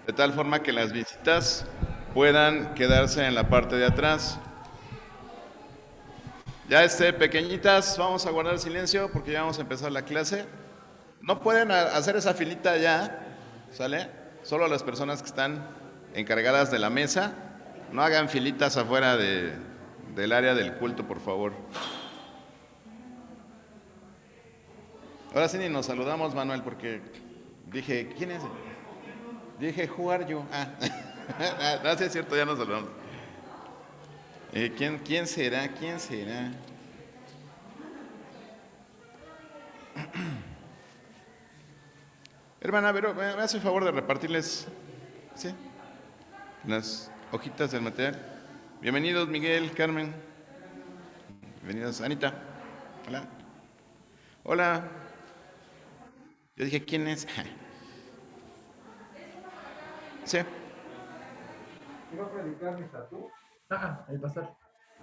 de tal forma que las visitas puedan quedarse en la parte de atrás. Ya pequeñitas, vamos a guardar silencio porque ya vamos a empezar la clase. No pueden hacer esa filita ya, ¿sale? Solo las personas que están encargadas de la mesa. No hagan filitas afuera del área del culto, por favor. Ahora sí ni nos saludamos, Manuel, porque dije, ¿quién es? Dije, jugar yo. Ah, no, sí es cierto, ya nos saludamos. ¿Quién será? ¿Quién será? Hermana, pero me hace el favor de repartirles, ¿sí? Las hojitas del material. Bienvenidos, Miguel, Carmen. Bienvenidos, Anita. Hola. Hola. Yo dije, ¿quién es? Sí. Iba a predicar mi tatú. El pastor.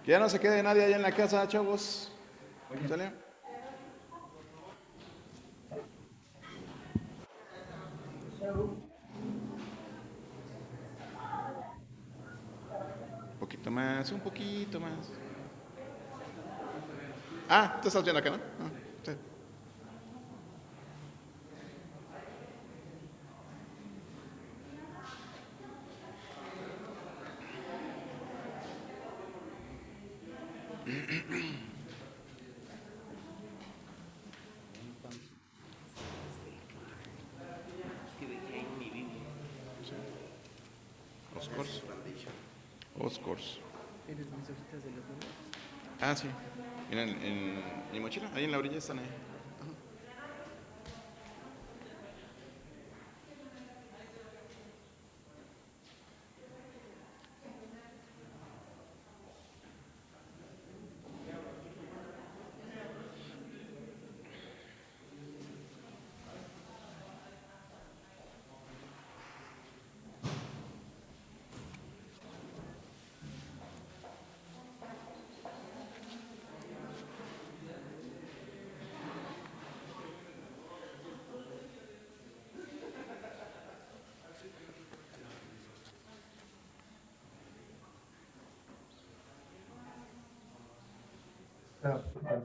Que ya no se quede nadie allá en la casa, chavos. Oye, ¿Sale? Un poquito más, un poquito más. Ah, tú estás viendo acá, ¿no? Ah, sí. Oscors. Oscors. ¿Tienes mis hojitas de los números? Ah, sí. Miren, en mi mochila, ahí en la orilla están ahí.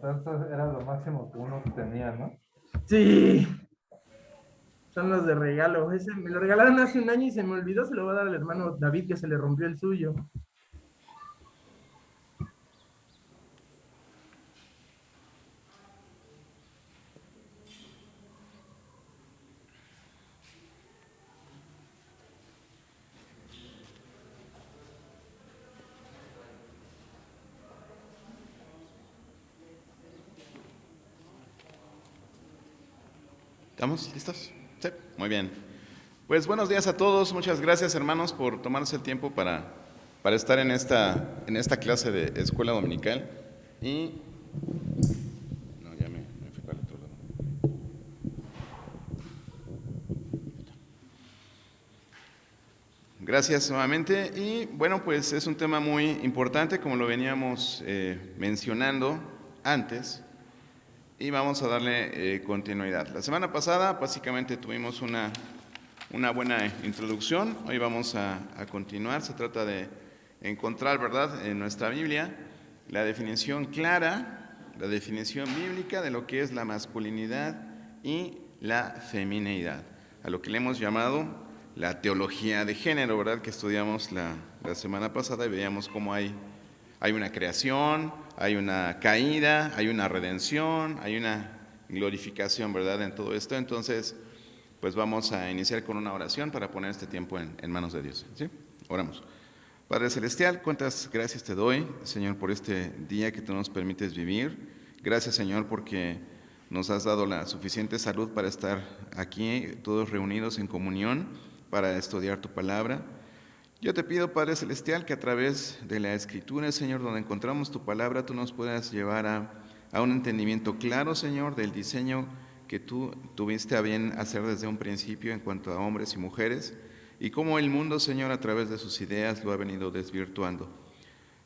entonces era lo máximo que uno tenía, ¿no? Sí, son los de regalo. Ese me lo regalaron hace un año y se me olvidó. Se lo voy a dar al hermano David que se le rompió el suyo. ¿Estamos listos? Sí, muy bien. Pues buenos días a todos. Muchas gracias, hermanos, por tomarse el tiempo para estar en esta clase de escuela dominical. Y. No, ya me fui para el otro lado. Gracias nuevamente. Y bueno, pues es un tema muy importante, como lo veníamos mencionando antes. Y vamos a darle continuidad. La semana pasada básicamente tuvimos una buena introducción. Hoy vamos a continuar. Se trata de encontrar, ¿verdad?, en nuestra Biblia la definición clara, la definición bíblica de lo que es la masculinidad y la feminidad, a lo que le hemos llamado la teología de género, ¿verdad?, que estudiamos la semana pasada y veíamos cómo hay una creación, hay una caída, hay una redención, hay una glorificación, ¿verdad?, en todo esto. Entonces, pues vamos a iniciar con una oración para poner este tiempo en manos de Dios. ¿Sí? Oramos. Padre Celestial, cuántas gracias te doy, Señor, por este día que tú nos permites vivir. Gracias, Señor, porque nos has dado la suficiente salud para estar aquí, todos reunidos en comunión, para estudiar tu palabra. Yo te pido, Padre Celestial, que a través de la Escritura, Señor, donde encontramos tu palabra, tú nos puedas llevar a un entendimiento claro, Señor, del diseño que tú tuviste a bien hacer desde un principio en cuanto a hombres y mujeres, y cómo el mundo, Señor, a través de sus ideas lo ha venido desvirtuando.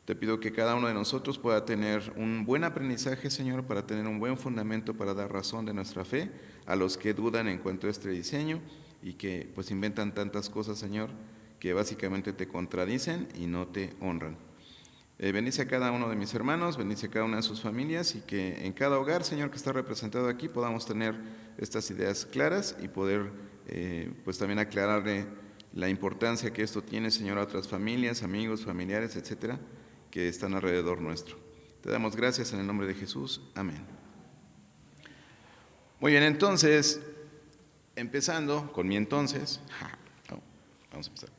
Te pido que cada uno de nosotros pueda tener un buen aprendizaje, Señor, para tener un buen fundamento para dar razón de nuestra fe a los que dudan en cuanto a este diseño, y que pues inventan tantas cosas, Señor, que básicamente te contradicen y no te honran. Bendice a cada uno de mis hermanos, bendice a cada una de sus familias y que en cada hogar, Señor, que está representado aquí, podamos tener estas ideas claras y poder pues también aclararle la importancia que esto tiene, Señor, a otras familias, amigos, familiares, etcétera, que están alrededor nuestro. Te damos gracias en el nombre de Jesús. Amén. Muy bien, entonces, empezando con mi entonces. Vamos a empezar.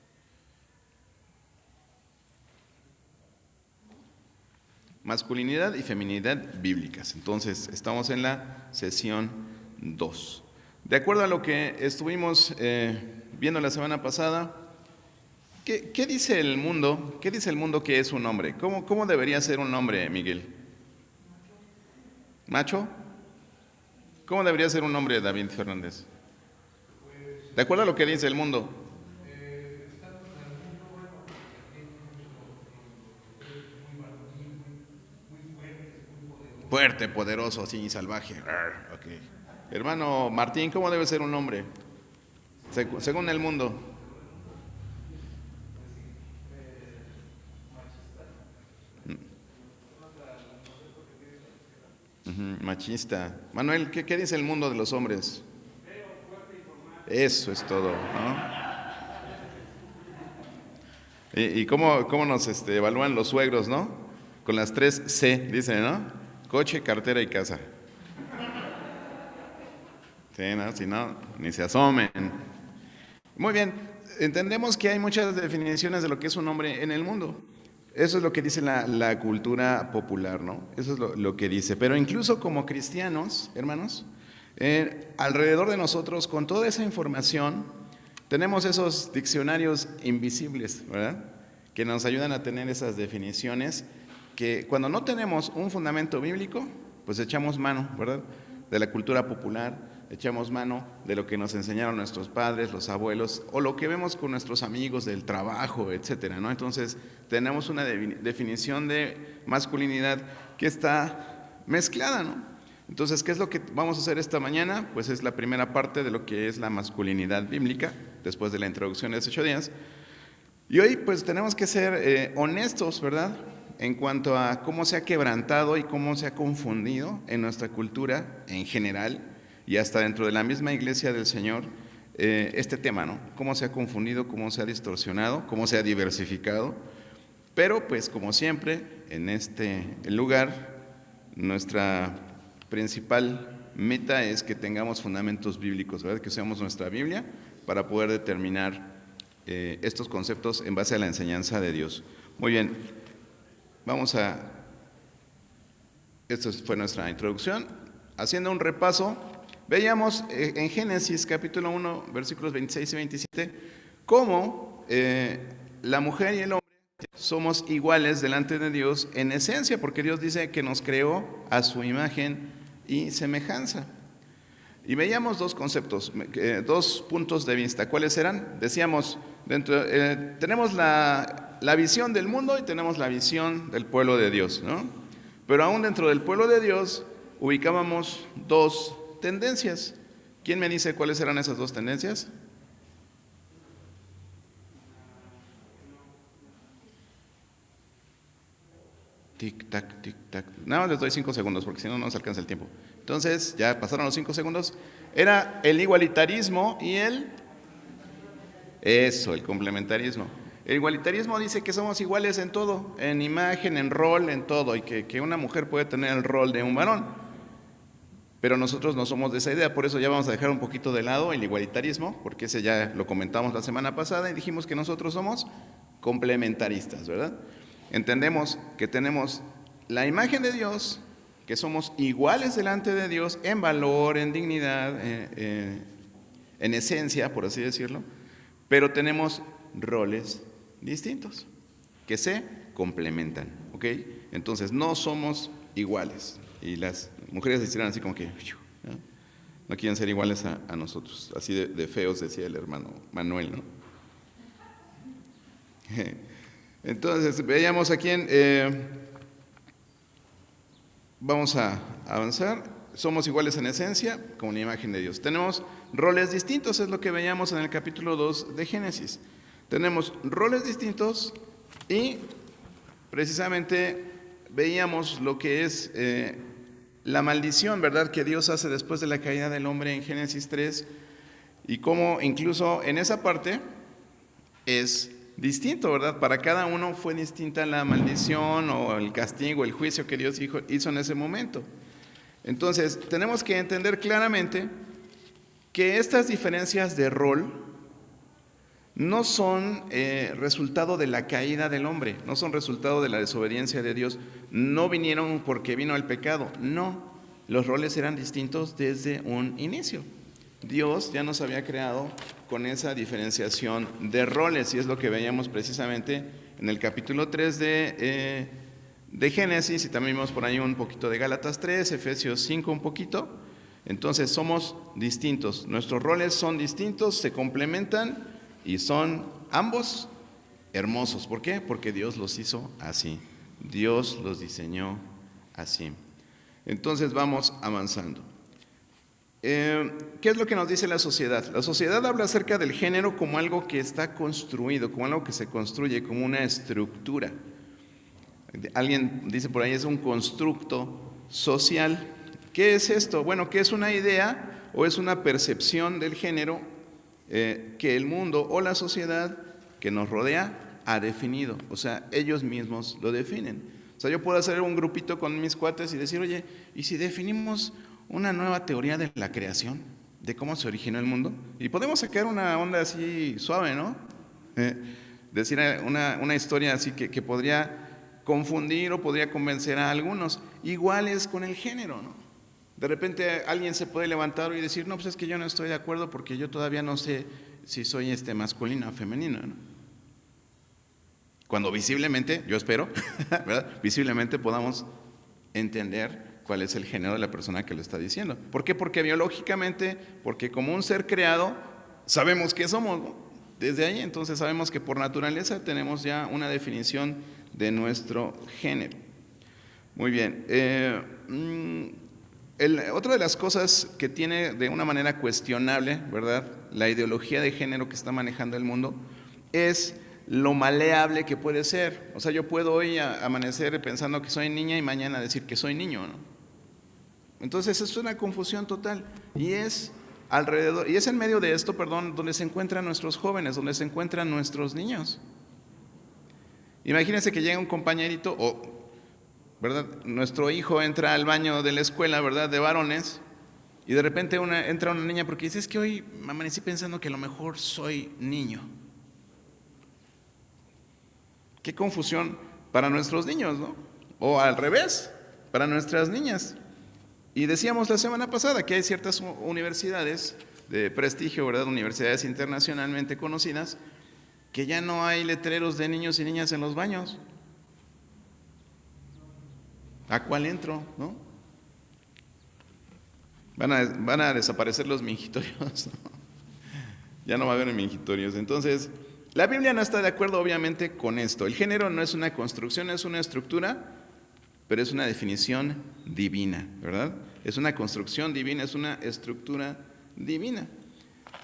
Masculinidad y feminidad bíblicas. Entonces, estamos en la sesión 2. De acuerdo a lo que estuvimos viendo la semana pasada, ¿qué dice el mundo? ¿Qué dice el mundo que es un hombre? ¿Cómo debería ser un hombre, Miguel? ¿Macho? ¿Cómo debería ser un hombre, David Fernández? De acuerdo a lo que dice el mundo. Fuerte, poderoso, sí, salvaje. Okay. Hermano Martín, ¿cómo debe ser un hombre? Según el mundo. Machista. Manuel, ¿qué dice el mundo de los hombres? Eso es todo, ¿no? ¿Y cómo nos evalúan los suegros, no? Con las 3 C, dicen, ¿no? Coche, cartera y casa. Sí, ¿no? Si no, ni se asomen. Muy bien, entendemos que hay muchas definiciones de lo que es un hombre en el mundo. Eso es lo que dice la cultura popular, ¿no? Eso es lo que dice. Pero incluso como cristianos, hermanos, alrededor de nosotros, con toda esa información, tenemos esos diccionarios invisibles, ¿verdad? Que nos ayudan a tener esas definiciones que cuando no tenemos un fundamento bíblico, pues echamos mano, ¿verdad? De la cultura popular, echamos mano de lo que nos enseñaron nuestros padres, los abuelos, o lo que vemos con nuestros amigos del trabajo, etcétera, ¿no? Entonces, tenemos una definición de masculinidad que está mezclada, ¿no? Entonces, ¿qué es lo que vamos a hacer esta mañana? Pues es la primera parte de lo que es la masculinidad bíblica, después de la introducción de 8 días. Y hoy, pues, tenemos que ser honestos, ¿verdad?, en cuanto a cómo se ha quebrantado y cómo se ha confundido en nuestra cultura en general y hasta dentro de la misma iglesia del Señor este tema, ¿no? Cómo se ha confundido, cómo se ha distorsionado, cómo se ha diversificado. Pero, pues, como siempre, en este lugar, nuestra principal meta es que tengamos fundamentos bíblicos, ¿verdad? Que usemos nuestra Biblia para poder determinar estos conceptos en base a la enseñanza de Dios. Muy bien. Esta fue nuestra introducción. Haciendo un repaso, veíamos en Génesis capítulo 1, versículos 26 y 27, cómo la mujer y el hombre somos iguales delante de Dios en esencia, porque Dios dice que nos creó a su imagen y semejanza. Y veíamos dos conceptos, dos puntos de vista. ¿Cuáles eran? Decíamos, tenemos la visión del mundo y tenemos la visión del pueblo de Dios, ¿no? Pero aún dentro del pueblo de Dios ubicábamos dos tendencias. ¿Quién me dice cuáles eran esas dos tendencias? Tic, tac, tic, tac. No, les doy 5 segundos porque si no, no nos alcanza el tiempo. Entonces, ya pasaron los 5 segundos. Era el igualitarismo y el complementarismo. El igualitarismo dice que somos iguales en todo, en imagen, en rol, en todo, y que una mujer puede tener el rol de un varón. Pero nosotros no somos de esa idea, por eso ya vamos a dejar un poquito de lado el igualitarismo, porque ese ya lo comentamos la semana pasada y dijimos que nosotros somos complementaristas, ¿verdad? Entendemos que tenemos la imagen de Dios, que somos iguales delante de Dios en valor, en dignidad, en esencia, por así decirlo, pero tenemos roles distintos que se complementan, ¿ok? Entonces no somos iguales y las mujeres se hicieron así como que no quieren ser iguales a nosotros, así de feos, decía el hermano Manuel, ¿no? Entonces veíamos aquí vamos a avanzar somos iguales en esencia, como la imagen de Dios. Tenemos roles distintos, es lo que veíamos en el capítulo 2 de Génesis. Tenemos roles distintos y precisamente veíamos lo que es la maldición, ¿verdad?, que Dios hace después de la caída del hombre en Génesis 3, y cómo incluso en esa parte es distinto, ¿verdad? Para cada uno fue distinta la maldición o el castigo, el juicio que Dios hizo en ese momento. Entonces, tenemos que entender claramente que estas diferencias de rol no son resultado de la caída del hombre, no son resultado de la desobediencia de Dios, no vinieron porque vino el pecado, no, los roles eran distintos desde un inicio. Dios ya nos había creado con esa diferenciación de roles, y es lo que veíamos precisamente en el capítulo 3 de Génesis, y también vimos por ahí un poquito de Gálatas 3, Efesios 5 un poquito. Entonces somos distintos, nuestros roles son distintos, se complementan y son ambos hermosos. ¿Por qué? Porque Dios los hizo así, Dios los diseñó así. Entonces vamos avanzando. ¿Qué es lo que nos dice la sociedad? La sociedad habla acerca del género como algo que está construido, como algo que se construye, como una estructura. Alguien dice por ahí, es un constructo social. ¿Qué es esto? Bueno, ¿qué es una idea o es una percepción del género que el mundo o la sociedad que nos rodea ha definido? O sea, ellos mismos lo definen. O sea, yo puedo hacer un grupito con mis cuates y decir, oye, ¿y si definimos una nueva teoría de la creación, de cómo se originó el mundo? Y podemos sacar una onda así suave, ¿no? Decir una historia así que podría confundir o podría convencer a algunos. Igual es con el género, ¿no? De repente alguien se puede levantar y decir, no, pues es que yo no estoy de acuerdo porque yo todavía no sé si soy masculino o femenino, ¿no? Cuando visiblemente, yo espero, ¿verdad?, visiblemente podamos entender cuál es el género de la persona que lo está diciendo. ¿Por qué? Porque biológicamente, porque como un ser creado, sabemos qué somos, ¿no? Desde ahí, entonces sabemos que por naturaleza tenemos ya una definición de nuestro género. Muy bien. Otra de las cosas que tiene de una manera cuestionable, ¿verdad?, la ideología de género que está manejando el mundo, es lo maleable que puede ser. O sea, yo puedo hoy amanecer pensando que soy niña y mañana decir que soy niño, ¿no? Entonces es una confusión total, y es alrededor, y es en medio de esto, donde se encuentran nuestros jóvenes, donde se encuentran nuestros niños. Imagínense que llega un compañerito, ¿verdad?, nuestro hijo entra al baño de la escuela, ¿verdad?, de varones, y de repente entra una niña porque dice, es que hoy amanecí pensando que a lo mejor soy niño. Qué confusión para nuestros niños, ¿no? O al revés, para nuestras niñas. Y decíamos la semana pasada que hay ciertas universidades de prestigio, ¿verdad?, universidades internacionalmente conocidas, que ya no hay letreros de niños y niñas en los baños. ¿A cuál entro, no? Van a desaparecer los mingitorios, ¿no? Ya no va a haber mingitorios. Entonces, la Biblia no está de acuerdo obviamente con esto. El género no es una construcción, es una estructura, pero es una definición divina, ¿verdad? Es una construcción divina, es una estructura divina.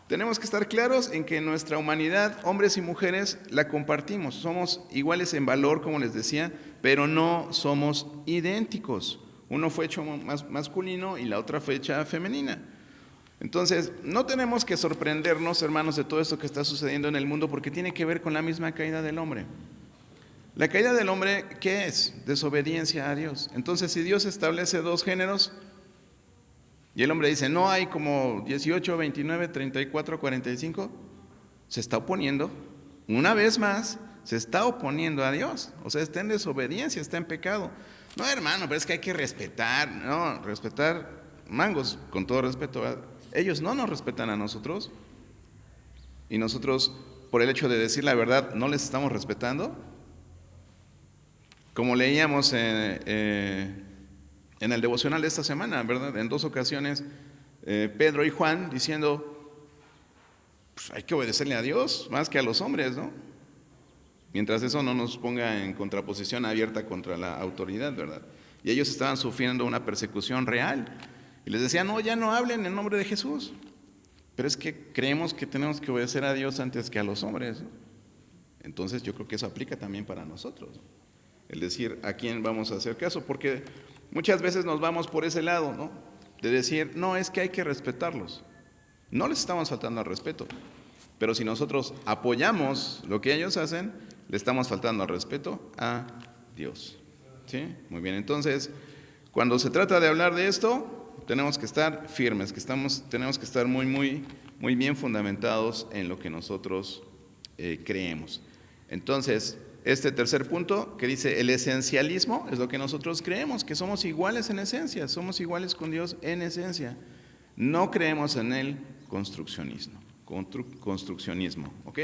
Tenemos que estar claros en que nuestra humanidad, hombres y mujeres, la compartimos. Somos iguales en valor, como les decía, pero no somos idénticos. Uno fue hecho masculino y la otra fue hecha femenina. Entonces, no tenemos que sorprendernos, hermanos, de todo esto que está sucediendo en el mundo, porque tiene que ver con la misma caída del hombre. La caída del hombre, ¿qué es? Desobediencia a Dios. Entonces, si Dios establece dos géneros y el hombre dice, no hay como 18, 29, 34, 45, se está oponiendo, una vez más, se está oponiendo a Dios. O sea, está en desobediencia, está en pecado. No, hermano, pero es que hay que respetar, no, respetar mangos, con todo respeto, ¿verdad? Ellos no nos respetan a nosotros, y nosotros, por el hecho de decir la verdad, no les estamos respetando. Como leíamos en el devocional de esta semana, ¿verdad?, en dos ocasiones, Pedro y Juan diciendo, pues hay que obedecerle a Dios más que a los hombres, ¿no? Mientras eso no nos ponga en contraposición abierta contra la autoridad, ¿verdad? Y ellos estaban sufriendo una persecución real. Y les decía, no, ya no hablen en nombre de Jesús. Pero es que creemos que tenemos que obedecer a Dios antes que a los hombres, ¿no? Entonces yo creo que eso aplica también para nosotros, ¿no? El decir a quién vamos a hacer caso, porque muchas veces nos vamos por ese lado, ¿no? De decir, no, es que hay que respetarlos. No les estamos faltando al respeto, pero si nosotros apoyamos lo que ellos hacen, le estamos faltando al respeto a Dios. ¿Sí? Muy bien, entonces, cuando se trata de hablar de esto, tenemos que estar firmes, tenemos que estar muy bien fundamentados en lo que nosotros creemos. Entonces, este tercer punto que dice el esencialismo es lo que nosotros creemos, que somos iguales en esencia, somos iguales con Dios en esencia. No creemos en el construccionismo, ¿ok?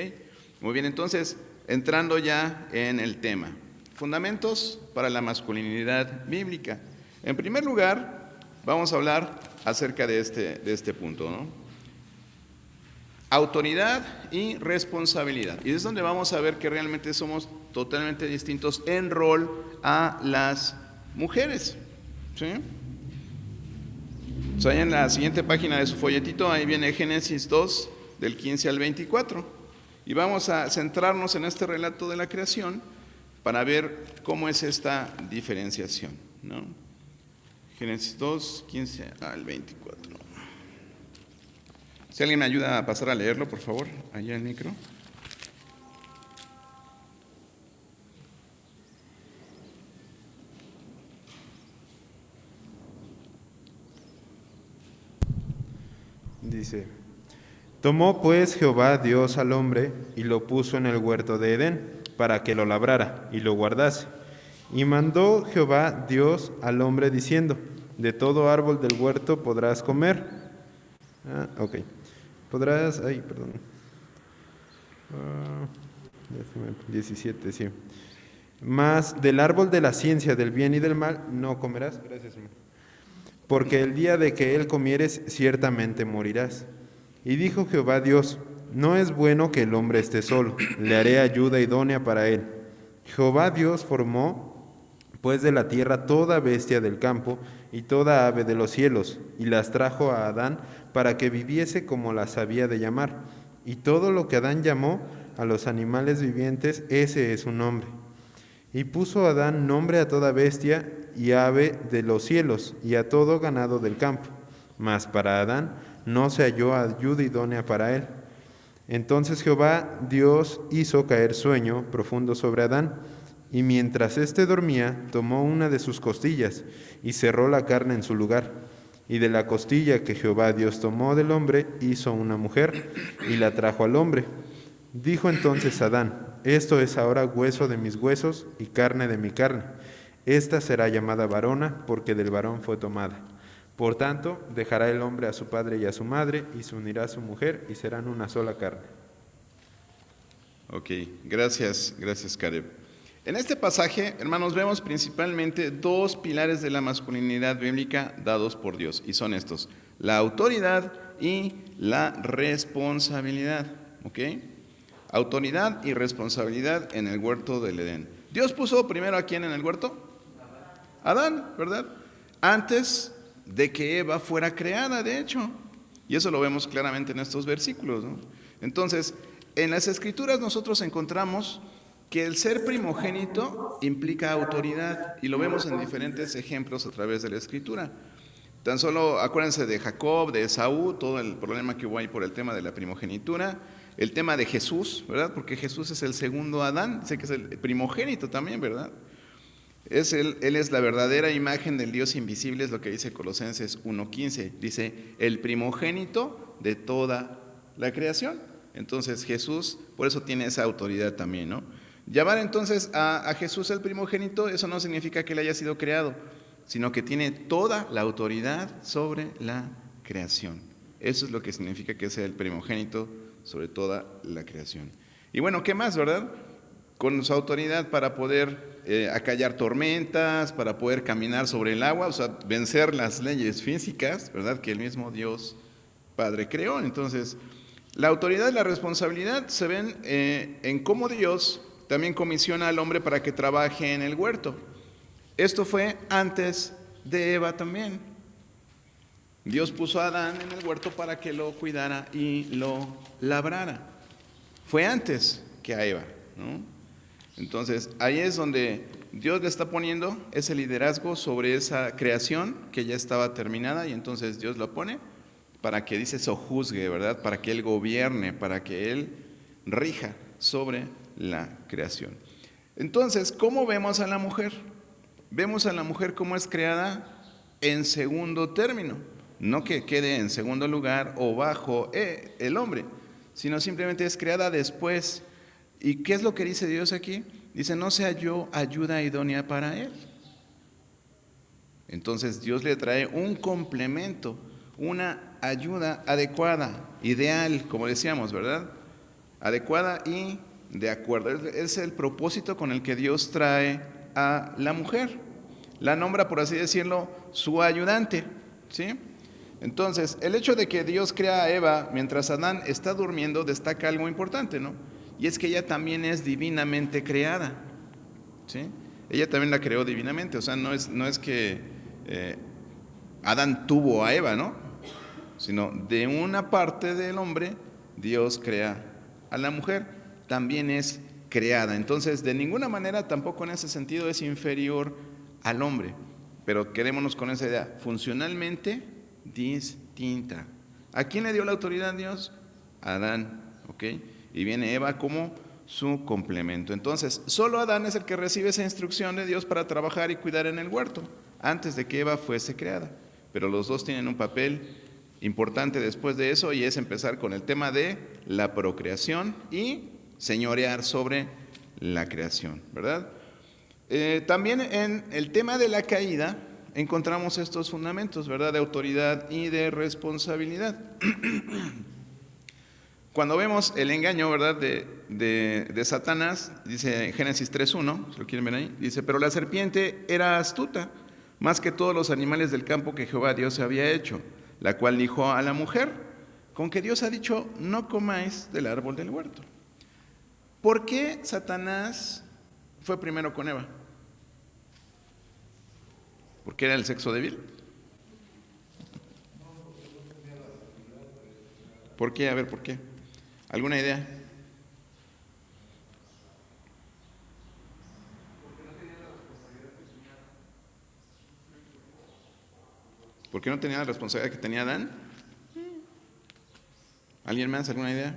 Muy bien, entonces, entrando ya en el tema. Fundamentos para la masculinidad bíblica. En primer lugar, vamos a hablar acerca de este punto, ¿no? Autoridad y responsabilidad. Y es donde vamos a ver que realmente somos totalmente distintos en rol a las mujeres, ¿sí? O sea, en la siguiente página de su folletito, ahí viene Génesis 2, del 15 al 24. Y vamos a centrarnos en este relato de la creación para ver cómo es esta diferenciación, ¿no? Génesis 2, 15 al 24. Si alguien me ayuda a pasar a leerlo, por favor, allá el micro. Dice, tomó pues Jehová Dios al hombre y lo puso en el huerto de Edén para que lo labrara y lo guardase. Y mandó Jehová Dios al hombre diciendo, de todo árbol del huerto podrás comer. Podrás, 17, sí. Mas del árbol de la ciencia del bien y del mal no comerás. Gracias, hermano. Porque el día de que él comieres, ciertamente morirás. Y dijo Jehová Dios, no es bueno que el hombre esté solo, le haré ayuda idónea para él. Jehová Dios formó, pues de la tierra toda bestia del campo y toda ave de los cielos, y las trajo a Adán para que viviese como las había de llamar. Y todo lo que Adán llamó a los animales vivientes, ese es su nombre. Y puso Adán nombre a toda bestia y ave de los cielos y a todo ganado del campo. Mas para Adán no se halló ayuda idónea para él. Entonces Jehová Dios hizo caer sueño profundo sobre Adán, y mientras éste dormía, tomó una de sus costillas y cerró la carne en su lugar. Y de la costilla que Jehová Dios tomó del hombre, hizo una mujer y la trajo al hombre. Dijo entonces Adán, esto es ahora hueso de mis huesos y carne de mi carne. Esta será llamada varona, porque del varón fue tomada. Por tanto, dejará el hombre a su padre y a su madre, y se unirá a su mujer, y serán una sola carne. Ok, gracias, Caleb. En este pasaje, hermanos, vemos principalmente dos pilares de la masculinidad bíblica dados por Dios, y son estos, la autoridad y la responsabilidad, ¿ok? Autoridad y responsabilidad en el huerto del Edén. Dios puso primero a quién en el huerto? Adán, ¿verdad? Antes de que Eva fuera creada, de hecho. Y eso lo vemos claramente en estos versículos, ¿no? Entonces, en las Escrituras nosotros encontramos que el ser primogénito implica autoridad, y lo vemos en diferentes ejemplos a través de la Escritura. Tan solo acuérdense de Jacob, de Esaú, todo el problema que hubo ahí por el tema de la primogenitura, el tema de Jesús, ¿verdad? Porque Jesús es el segundo Adán, dice que es el primogénito también, ¿verdad? Él es la verdadera imagen del Dios invisible, es lo que dice Colosenses 1:15. Dice, el primogénito de toda la creación. Entonces Jesús, por eso tiene esa autoridad también, ¿no? Llamar entonces a Jesús el primogénito, eso no significa que él haya sido creado, sino que tiene toda la autoridad sobre la creación. Eso es lo que significa que sea el primogénito sobre toda la creación. Y bueno, ¿qué más, verdad? Con su autoridad para poder acallar tormentas, para poder caminar sobre el agua, o sea, vencer las leyes físicas, ¿verdad? Que el mismo Dios Padre creó. Entonces, la autoridad y la responsabilidad se ven en cómo Dios también comisiona al hombre para que trabaje en el huerto. Esto fue antes de Eva también. Dios puso a Adán en el huerto para que lo cuidara y lo labrara. Fue antes que a Eva, ¿no? Entonces, ahí es donde Dios le está poniendo ese liderazgo sobre esa creación que ya estaba terminada, y entonces Dios lo pone para que, dice, sojuzgue, ¿verdad? Para que Él gobierne, para que Él rija sobre la creación. Entonces, ¿cómo vemos a la mujer? Vemos a la mujer como es creada en segundo término, no que quede en segundo lugar o bajo el hombre, sino simplemente es creada después. ¿Y qué es lo que dice Dios aquí? Dice, no se halló ayuda idónea para él. Entonces Dios le trae un complemento, una ayuda adecuada, ideal, como decíamos, ¿verdad? Adecuada y de acuerdo. Es el propósito con el que Dios trae a la mujer. La nombra, por así decirlo, su ayudante, ¿sí? Entonces, el hecho de que Dios crea a Eva mientras Adán está durmiendo destaca algo importante, ¿no? Y es que ella también es divinamente creada, ¿sí? Ella también la creó divinamente, o sea, no es que Adán tuvo a Eva, ¿no? Sino de una parte del hombre, Dios crea a la mujer, también es creada. Entonces, de ninguna manera, tampoco en ese sentido es inferior al hombre, pero quedémonos con esa idea, funcionalmente distinta. ¿A quién le dio la autoridad Dios? A Adán, ¿ok? Y viene Eva como su complemento. Entonces, solo Adán es el que recibe esa instrucción de Dios para trabajar y cuidar en el huerto, antes de que Eva fuese creada. Pero los dos tienen un papel importante después de eso, y es empezar con el tema de la procreación y señorear sobre la creación, ¿verdad? También en el tema de la caída encontramos estos fundamentos, ¿verdad? De autoridad y de responsabilidad. Cuando vemos el engaño, ¿verdad? De Satanás, dice Génesis 3:1, si lo quieren ver ahí, dice, pero la serpiente era astuta, más que todos los animales del campo que Jehová Dios había hecho, la cual dijo a la mujer, con que Dios ha dicho, no comáis del árbol del huerto. ¿Por qué Satanás fue primero con Eva? ¿Porque era el sexo débil? ¿Por qué? A ver, ¿por qué? ¿Alguna idea? ¿Por qué no tenía la responsabilidad que tenía Adán? ¿Alguien más? ¿Alguna idea?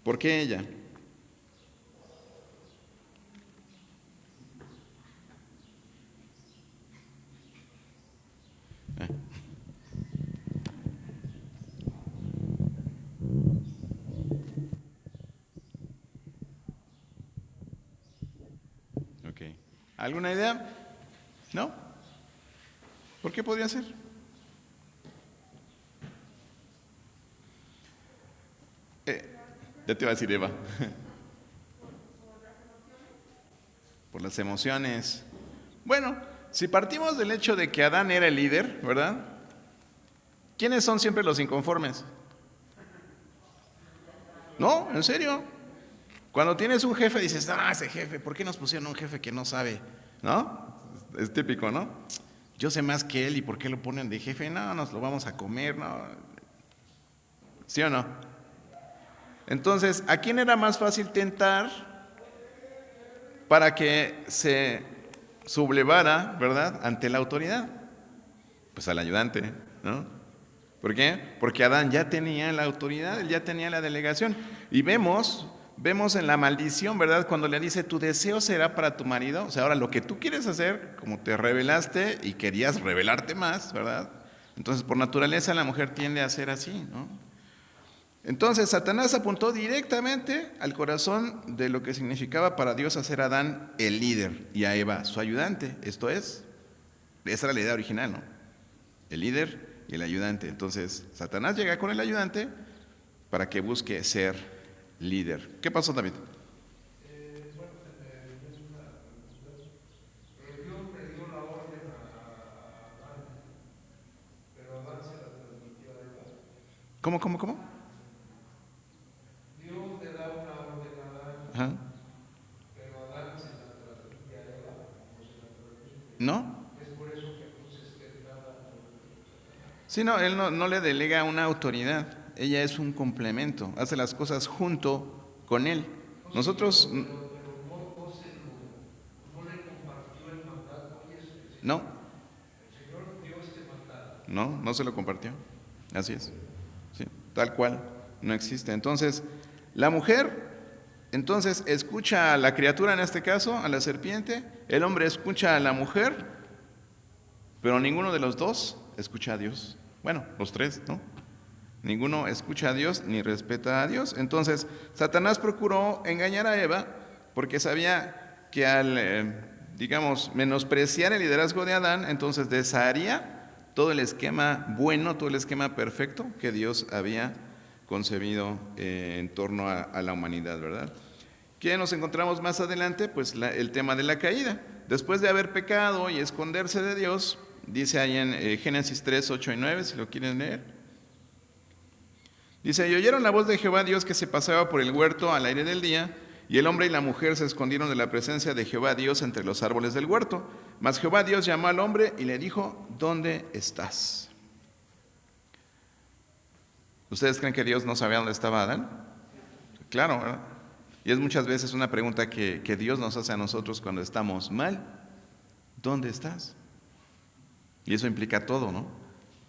¿Por qué ella? Ok. ¿Alguna idea? ¿No? ¿Por qué podría ser? Ya te iba a decir Eva. Por las emociones. Bueno, si partimos del hecho de que Adán era el líder, ¿verdad? ¿Quiénes son siempre los inconformes? No, en serio. Cuando tienes un jefe dices, ese jefe, ¿por qué nos pusieron un jefe que no sabe? ¿No? Es típico, ¿no? Yo sé más que él, ¿y por qué lo ponen de jefe? No, nos lo vamos a comer, ¿no? ¿Sí o no? Entonces, ¿a quién era más fácil tentar para que se sublevara, ¿verdad?, ante la autoridad? Pues al ayudante, ¿no? ¿Por qué? Porque Adán ya tenía la autoridad, él ya tenía la delegación. Y vemos en la maldición, ¿verdad?, cuando le dice, tu deseo será para tu marido. O sea, ahora lo que tú quieres hacer, como te rebelaste y querías rebelarte más, ¿verdad? Entonces, por naturaleza, la mujer tiende a ser así, ¿no? Entonces, Satanás apuntó directamente al corazón de lo que significaba para Dios hacer a Adán el líder y a Eva su ayudante. Esto es, esa era la idea original, ¿no? El líder y el ayudante. Entonces, Satanás llega con el ayudante para que busque ser líder. ¿Qué pasó, David? ¿Cómo? Ajá. ¿No? Sí, no, él no le delega una autoridad. Ella es un complemento. Hace las cosas junto con él. Nosotros... No. No se lo compartió. Así es. Sí, tal cual. No existe. Entonces, la mujer, entonces, escucha a la criatura, en este caso, a la serpiente. El hombre escucha a la mujer, pero ninguno de los dos escucha a Dios. Bueno, los tres, ¿no? Ninguno escucha a Dios ni respeta a Dios. Entonces, Satanás procuró engañar a Eva porque sabía que al, digamos, menospreciar el liderazgo de Adán, entonces desharía todo el esquema bueno, todo el esquema perfecto que Dios había concebido en torno a la humanidad, ¿verdad? ¿Qué nos encontramos más adelante? Pues el tema de la caída. Después de haber pecado y esconderse de Dios, dice ahí en Génesis 3, 8 y 9, si lo quieren leer. Dice, y oyeron la voz de Jehová Dios que se pasaba por el huerto al aire del día, y el hombre y la mujer se escondieron de la presencia de Jehová Dios entre los árboles del huerto. Mas Jehová Dios llamó al hombre y le dijo, ¿dónde estás? ¿Ustedes creen que Dios no sabía dónde estaba Adán? Claro, ¿verdad? Y es muchas veces una pregunta que Dios nos hace a nosotros cuando estamos mal. ¿Dónde estás? Y eso implica todo, ¿no?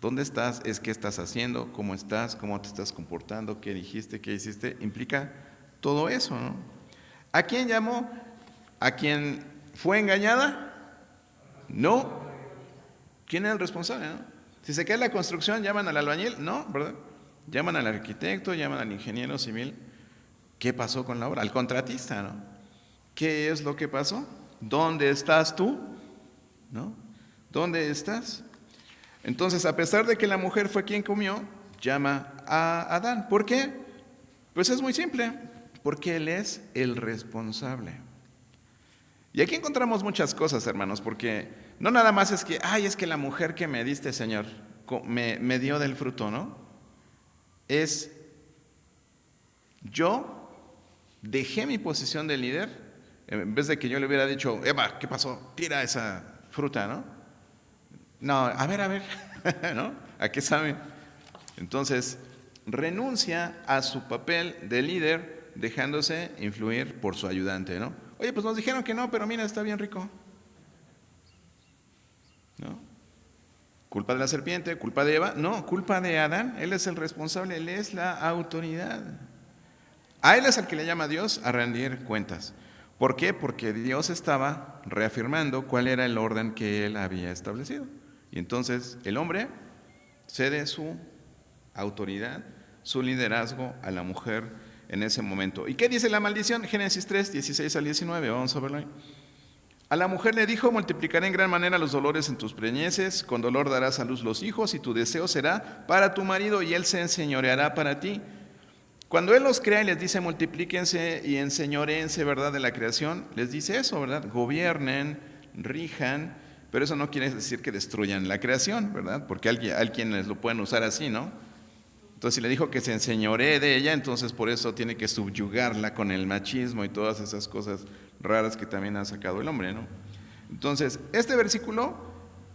¿Dónde estás? Es qué estás haciendo, cómo estás, cómo te estás comportando, qué dijiste, qué hiciste. Implica todo eso, ¿no? ¿A quién llamó? ¿A quién fue engañada? No. ¿Quién es el responsable, no? Si se cae la construcción, ¿llaman al albañil? No, ¿verdad? Llaman al arquitecto, llaman al ingeniero civil. ¿Qué pasó con la obra? Al contratista, ¿no? ¿Qué es lo que pasó? ¿Dónde estás tú? ¿No? ¿Dónde estás? Entonces, a pesar de que la mujer fue quien comió, llama a Adán. ¿Por qué? Pues es muy simple, porque él es el responsable. Y aquí encontramos muchas cosas, hermanos, porque no nada más es que, es que la mujer que me diste, Señor, me dio del fruto, ¿no? Es, yo dejé mi posición de líder, en vez de que yo le hubiera dicho, Eva, ¿qué pasó? Tira esa fruta, ¿no? No, a ver, ¿no? ¿A qué sabe? Entonces, renuncia a su papel de líder, dejándose influir por su ayudante, ¿no? Oye, pues nos dijeron que no, pero mira, está bien rico. ¿No? ¿Culpa de la serpiente? ¿Culpa de Eva? No, culpa de Adán. Él es el responsable, él es la autoridad. A él es al que le llama Dios a rendir cuentas. ¿Por qué? Porque Dios estaba reafirmando cuál era el orden que él había establecido. Y entonces el hombre cede su autoridad, su liderazgo a la mujer en ese momento. ¿Y qué dice la maldición? Génesis 3, 16 al 19, vamos a verlo ahí. A la mujer le dijo, multiplicaré en gran manera los dolores en tus preñeces, con dolor darás a luz los hijos, y tu deseo será para tu marido, y él se enseñoreará para ti. Cuando él los crea y les dice multiplíquense y enseñoréense, ¿verdad?, de la creación, les dice eso, ¿verdad? Gobiernen, rijan, pero eso no quiere decir que destruyan la creación, ¿verdad? Porque hay quienes lo pueden usar así, ¿no? Entonces, si le dijo que se enseñoree de ella, entonces por eso tiene que subyugarla con el machismo y todas esas cosas raras que también ha sacado el hombre, ¿no? Entonces, este versículo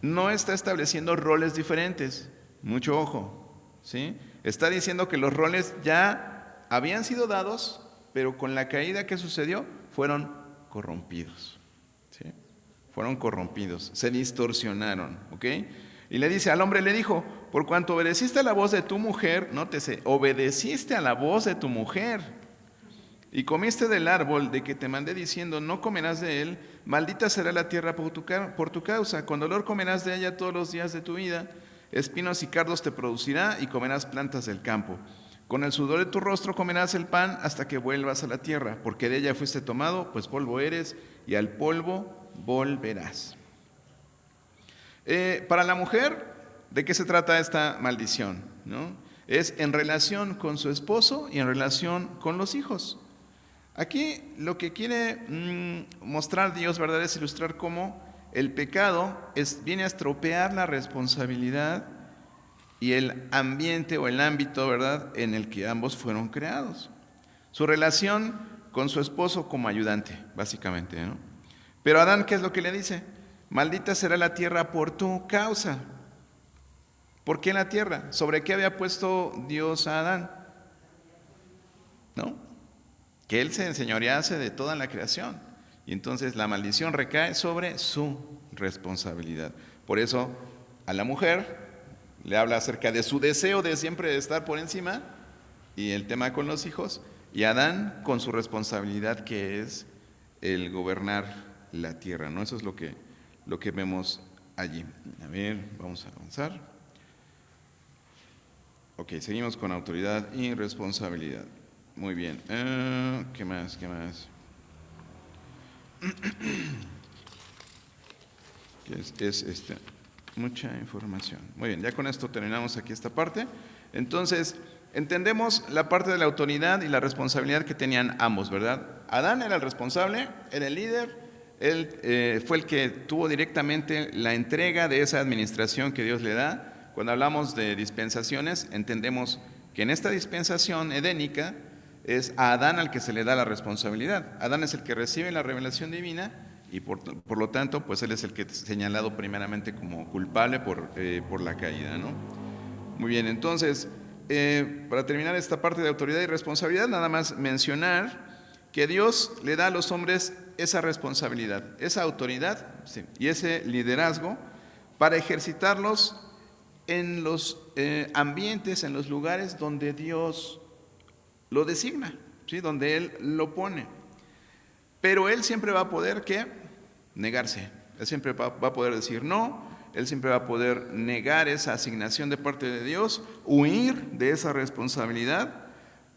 no está estableciendo roles diferentes, mucho ojo, ¿sí? Está diciendo que los roles ya habían sido dados, pero con la caída que sucedió fueron corrompidos, ¿sí? Fueron corrompidos, se distorsionaron, ¿ok? Y le dice, al hombre le dijo, por cuanto obedeciste a la voz de tu mujer, nótese, obedeciste a la voz de tu mujer, y comiste del árbol de que te mandé diciendo, no comerás de él, maldita será la tierra por tu causa, con dolor comerás de ella todos los días de tu vida, espinos y cardos te producirá, y comerás plantas del campo. Con el sudor de tu rostro comerás el pan hasta que vuelvas a la tierra, porque de ella fuiste tomado, pues polvo eres, y al polvo volverás. Para la mujer, ¿de qué se trata esta maldición? ¿No? Es en relación con su esposo y en relación con los hijos. Aquí lo que quiere mostrar Dios, ¿verdad?, es ilustrar cómo el pecado viene a estropear la responsabilidad y el ambiente o el ámbito, ¿verdad?, en el que ambos fueron creados. Su relación con su esposo como ayudante, básicamente, ¿no? Pero Adán, ¿qué es lo que le dice? Maldita será la tierra por tu causa. ¿Por qué en la tierra? ¿Sobre qué había puesto Dios a Adán? ¿No? Que él se enseñorease de toda la creación. Y entonces la maldición recae sobre su responsabilidad. Por eso a la mujer le habla acerca de su deseo de siempre estar por encima y el tema con los hijos, y Adán con su responsabilidad, que es el gobernar la tierra, ¿no? Eso es lo que vemos allí. A ver, vamos a avanzar. Ok, seguimos con autoridad y responsabilidad. Muy bien. ¿Qué más? Mucha información. Muy bien, ya con esto terminamos aquí esta parte. Entonces, entendemos la parte de la autoridad y la responsabilidad que tenían ambos, ¿verdad? Adán era el responsable, era el líder, él fue el que tuvo directamente la entrega de esa administración que Dios le da. Cuando hablamos de dispensaciones, entendemos que en esta dispensación edénica es a Adán al que se le da la responsabilidad. Adán es el que recibe la revelación divina y por lo tanto, pues él es el que es señalado primeramente como culpable por la caída, ¿no? Muy bien, entonces, para terminar esta parte de autoridad y responsabilidad, nada más mencionar que Dios le da a los hombres esa responsabilidad, esa autoridad, sí, y ese liderazgo para ejercitarlos en los ambientes, en los lugares donde Dios lo designa, ¿sí? Donde Él lo pone. Pero Él siempre va a poder, ¿qué? Negarse. Él siempre va a poder decir no, Él siempre va a poder negar esa asignación de parte de Dios, huir de esa responsabilidad,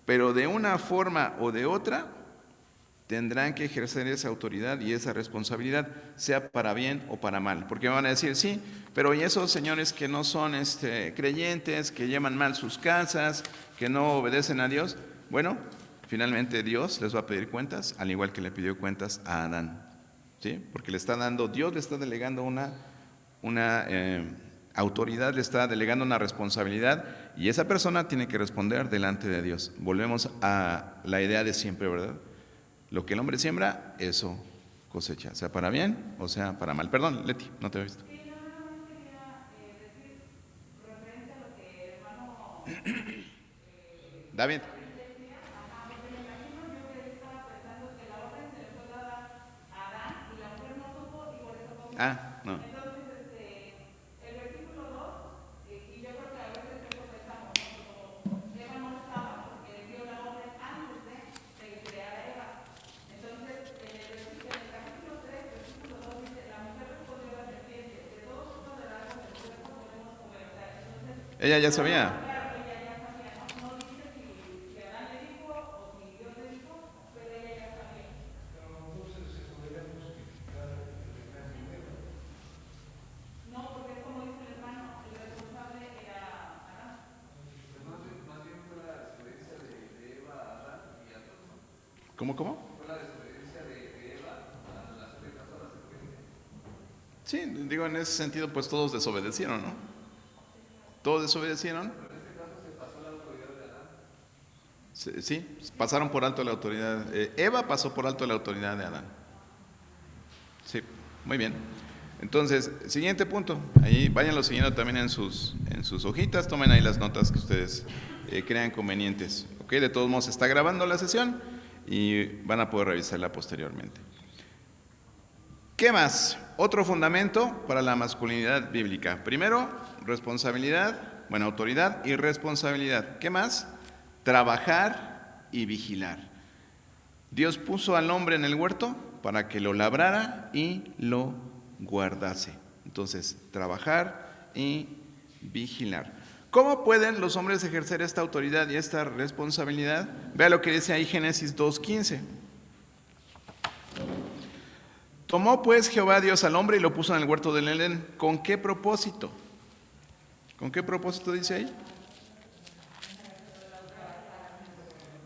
pero de una forma o de otra tendrán que ejercer esa autoridad y esa responsabilidad, sea para bien o para mal. Porque van a decir, sí, pero ¿y esos señores que no son creyentes, que llevan mal sus casas, que no obedecen a Dios? Bueno, finalmente Dios les va a pedir cuentas, al igual que le pidió cuentas a Adán, ¿sí? Porque Dios le está delegando una autoridad, le está delegando una responsabilidad, y esa persona tiene que responder delante de Dios. Volvemos a la idea de siempre, ¿verdad? Lo que el hombre siembra, eso cosecha, sea para bien o sea para mal. Perdón, Leti, no te he visto. Sí, no, nada más quería decir, referente a lo que el hermano David. decía, porque me imagino yo que él estaba pensando que la orden se le fue dada a Adán y la mujer no supo y por eso comió. No. Entonces, el versículo 2, y yo creo que a veces eso pensamos, ¿no? Como Eva no estaba porque dio la orden antes de crear a Eva. Entonces, en el capítulo 3, versículo 2 dice, la mujer respondió a la serpiente, de todos frutos del árbol del huerto podemos comer. O sea, entonces, Ella ya sabía. claro, ella ya sabía, no dice si Adán le dijo o si Dios le dijo, pero ella ya sabía. No, porque es como dice el hermano, el responsable era Adán. ¿Cómo? Sí, digo, en ese sentido, pues todos desobedecieron, ¿no? Todos desobedecieron. Sí, pasaron por alto la autoridad. Eva pasó por alto la autoridad de Adán. Sí, muy bien. Entonces, siguiente punto. Ahí váyanlo siguiendo también en sus hojitas. Tomen ahí las notas que ustedes crean convenientes. ¿Ok? De todos modos, se está grabando la sesión y van a poder revisarla posteriormente. ¿Qué más? Otro fundamento para la masculinidad bíblica. Primero, autoridad y responsabilidad. ¿Qué más? Trabajar y vigilar. Dios puso al hombre en el huerto para que lo labrara y lo guardase. Entonces, trabajar y vigilar. ¿Cómo pueden los hombres ejercer esta autoridad y esta responsabilidad? Vea lo que dice ahí Génesis 2:15. Tomó pues Jehová Dios al hombre y lo puso en el huerto del Edén. ¿Con qué propósito? ¿Con qué propósito dice ahí?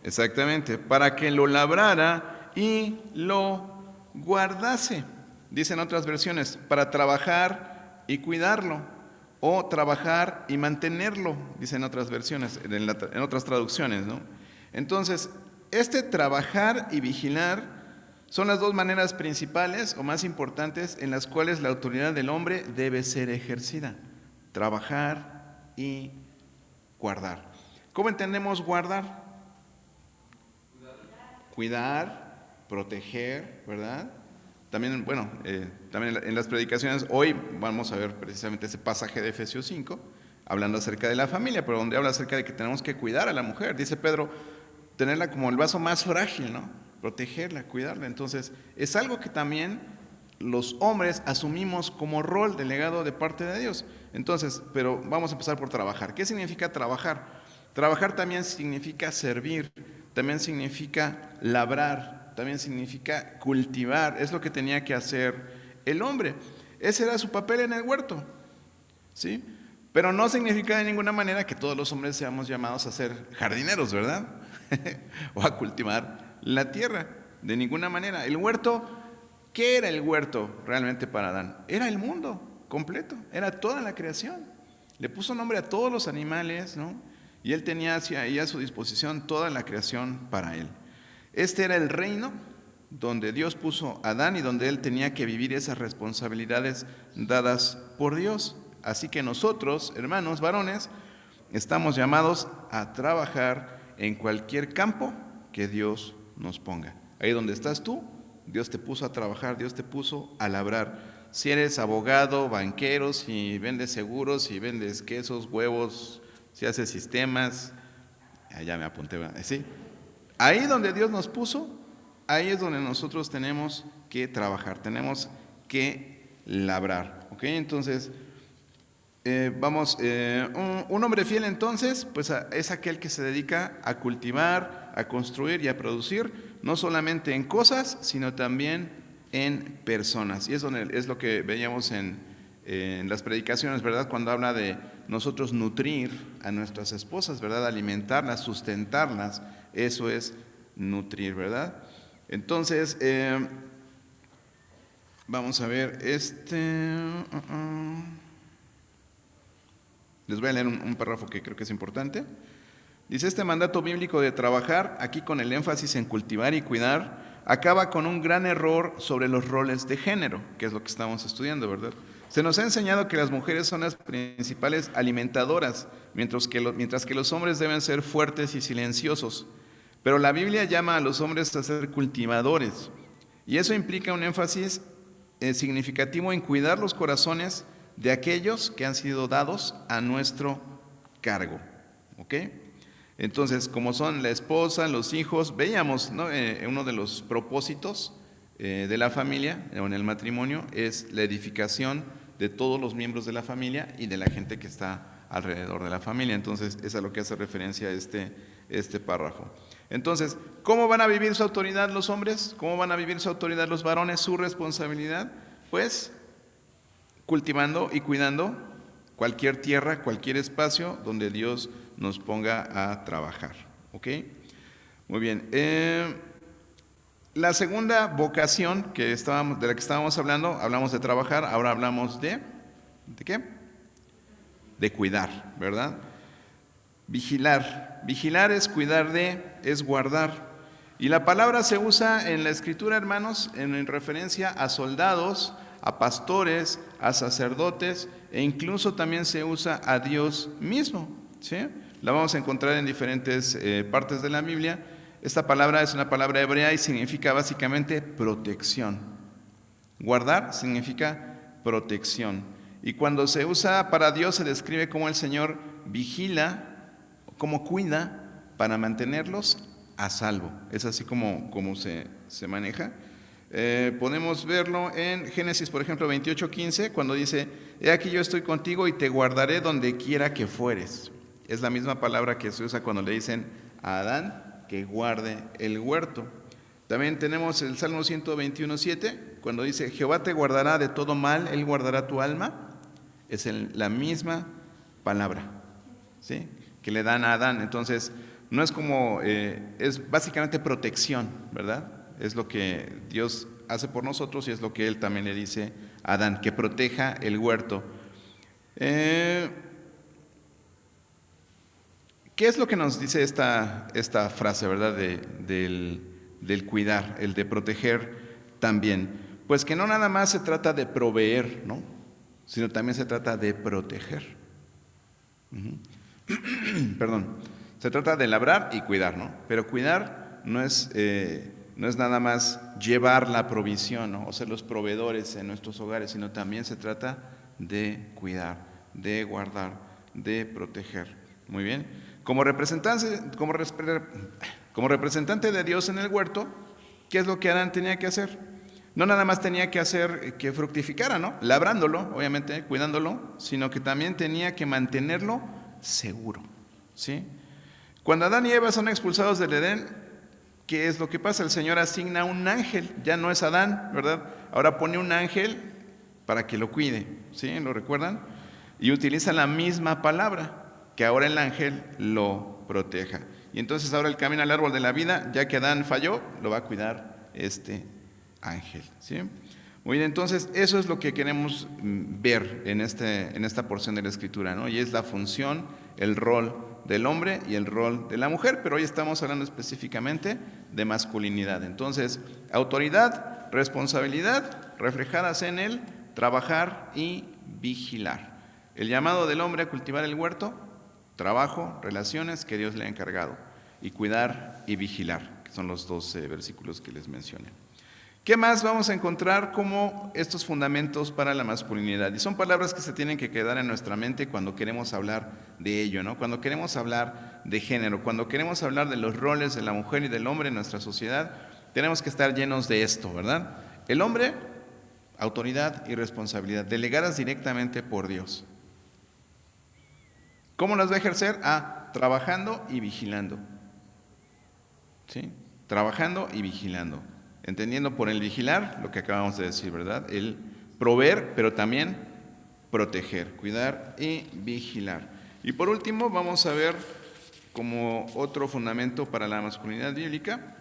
Exactamente, para que lo labrara y lo guardase. Dicen otras versiones, para trabajar y cuidarlo, o trabajar y mantenerlo, dicen otras versiones, en otras traducciones, ¿no? Entonces, trabajar y vigilar son las dos maneras principales o más importantes en las cuales la autoridad del hombre debe ser ejercida. Trabajar y guardar. ¿Cómo entendemos guardar? Cuidar, proteger, ¿verdad? También, bueno, también en las predicaciones, hoy vamos a ver precisamente ese pasaje de Efesios 5, hablando acerca de la familia, pero donde habla acerca de que tenemos que cuidar a la mujer. Dice Pedro, tenerla como el vaso más frágil, ¿no? Protegerla, cuidarla. Entonces, es algo que también los hombres asumimos como rol delegado de parte de Dios. Entonces, pero vamos a empezar por trabajar. ¿Qué significa trabajar? Trabajar también significa servir, también significa labrar, también significa cultivar. Es lo que tenía que hacer el hombre. Ese era su papel en el huerto, ¿sí? Pero no significa de ninguna manera que todos los hombres seamos llamados a ser jardineros, ¿verdad? O a cultivar la tierra, de ninguna manera. El huerto, ¿qué era el huerto realmente para Adán? Era el mundo completo, era toda la creación. Le puso nombre a todos los animales, ¿no? Y él tenía ahí a su disposición toda la creación para él. Este era el reino donde Dios puso a Adán y donde él tenía que vivir esas responsabilidades dadas por Dios. Así que nosotros, hermanos varones, estamos llamados a trabajar en cualquier campo que Dios nos ponga. Ahí donde estás tú, Dios te puso a trabajar, Dios te puso a labrar. Si eres abogado, banquero, si vendes seguros, si vendes quesos, huevos, si haces sistemas, ya me apunté, ¿sí? Ahí donde Dios nos puso, ahí es donde nosotros tenemos que trabajar, tenemos que labrar, ¿ok? Entonces, un hombre fiel entonces, pues es aquel que se dedica a cultivar, a construir y a producir, no solamente en cosas, sino también en personas. Y es lo que veíamos en las predicaciones, ¿verdad? Cuando habla de nosotros nutrir a nuestras esposas, ¿verdad? Alimentarlas, sustentarlas, eso es nutrir, ¿verdad? Entonces, vamos a ver, les voy a leer un párrafo que creo que es importante. Dice, este mandato bíblico de trabajar, aquí con el énfasis en cultivar y cuidar, acaba con un gran error sobre los roles de género, que es lo que estamos estudiando, ¿verdad? Se nos ha enseñado que las mujeres son las principales alimentadoras, mientras que los hombres deben ser fuertes y silenciosos. Pero la Biblia llama a los hombres a ser cultivadores, y eso implica un énfasis significativo en cuidar los corazones de aquellos que han sido dados a nuestro cargo, ¿ok? Entonces, como son la esposa, los hijos, veíamos, ¿no? Uno de los propósitos de la familia o en el matrimonio es la edificación de todos los miembros de la familia y de la gente que está alrededor de la familia. Entonces, es a lo que hace referencia este párrafo. Entonces, ¿cómo van a vivir su autoridad los hombres? ¿Cómo van a vivir su autoridad los varones? Su responsabilidad, pues, cultivando y cuidando cualquier tierra, cualquier espacio donde Dios nos ponga a trabajar, ¿ok? Muy bien. La segunda vocación de la que estábamos hablando, hablamos de trabajar, ahora hablamos ¿de qué? De cuidar, ¿verdad? Vigilar. Vigilar es cuidar es guardar. Y la palabra se usa en la Escritura, hermanos, en referencia a soldados, a pastores, a sacerdotes, e incluso también se usa a Dios mismo, ¿sí? La vamos a encontrar en diferentes partes de la Biblia. Esta palabra es una palabra hebrea y significa básicamente protección. Guardar significa protección. Y cuando se usa para Dios se describe como el Señor vigila, como cuida para mantenerlos a salvo. Es así como se maneja. Podemos verlo en Génesis, por ejemplo, 28:15, cuando dice, he aquí yo estoy contigo y te guardaré donde quiera que fueres. Es la misma palabra que se usa cuando le dicen a Adán que guarde el huerto. También tenemos el Salmo 121:7, cuando dice, Jehová te guardará de todo mal, Él guardará tu alma. Es la misma palabra, ¿sí?, que le dan a Adán. Entonces, no es como, es básicamente protección, ¿verdad? Es lo que Dios hace por nosotros y es lo que Él también le dice a Adán, que proteja el huerto. ¿Qué es lo que nos dice esta frase, verdad? Del cuidar, el de proteger también. Pues que no nada más se trata de proveer, ¿no?, sino también se trata de proteger. Perdón. Se trata de labrar y cuidar, ¿no? Pero cuidar no es nada más llevar la provisión, ¿no? O ser los proveedores en nuestros hogares, sino también se trata de cuidar, de guardar, de proteger. Muy bien. Como representante de Dios en el huerto, ¿qué es lo que Adán tenía que hacer? No nada más tenía que hacer que fructificara, ¿no? Labrándolo, obviamente, cuidándolo, sino que también tenía que mantenerlo seguro, ¿sí? Cuando Adán y Eva son expulsados del Edén, ¿qué es lo que pasa? El Señor asigna un ángel, ya no es Adán, ¿verdad? Ahora pone un ángel para que lo cuide, ¿sí? ¿Lo recuerdan? Y utiliza la misma palabra, que ahora el ángel lo proteja. Y entonces ahora el camino al árbol de la vida, ya que Adán falló, lo va a cuidar este ángel, ¿sí? Muy bien, entonces eso es lo que queremos ver en esta porción de la Escritura, ¿no? Y es la función, el rol del hombre y el rol de la mujer, pero hoy estamos hablando específicamente de masculinidad. Entonces, autoridad, responsabilidad reflejadas en el trabajar y vigilar. El llamado del hombre a cultivar el huerto, trabajo, relaciones que Dios le ha encargado, y cuidar y vigilar, que son los 12 versículos que les mencioné. ¿Qué más vamos a encontrar como estos fundamentos para la masculinidad? Y son palabras que se tienen que quedar en nuestra mente cuando queremos hablar de ello, ¿no? Cuando queremos hablar de género, cuando queremos hablar de los roles de la mujer y del hombre en nuestra sociedad, tenemos que estar llenos de esto, ¿verdad? El hombre, autoridad y responsabilidad, delegadas directamente por Dios. ¿Cómo las va a ejercer? Trabajando y vigilando. ¿Sí? Trabajando y vigilando. Entendiendo por el vigilar lo que acabamos de decir, ¿verdad? El proveer, pero también proteger, cuidar y vigilar. Y por último, vamos a ver como otro fundamento para la masculinidad bíblica,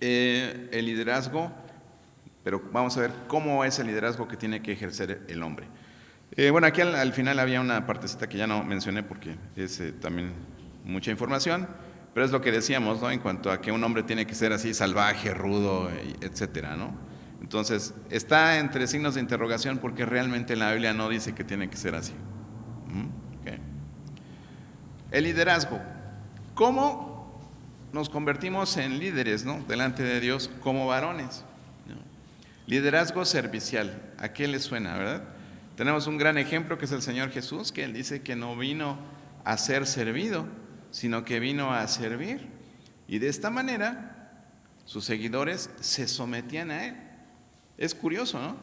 el liderazgo, pero vamos a ver cómo es el liderazgo que tiene que ejercer el hombre. Bueno, aquí al final había una partecita que ya no mencioné porque es también mucha información, pero es lo que decíamos, ¿no? En cuanto a que un hombre tiene que ser así salvaje, rudo, etcétera, ¿no? Entonces, está entre signos de interrogación porque realmente la Biblia no dice que tiene que ser así. Okay. El liderazgo. ¿Cómo nos convertimos en líderes, ¿no? Delante de Dios como varones, ¿no? Liderazgo servicial. ¿A qué le suena, verdad? Tenemos un gran ejemplo que es el Señor Jesús, que Él dice que no vino a ser servido, sino que vino a servir. Y de esta manera, sus seguidores se sometían a Él. Es curioso, ¿no?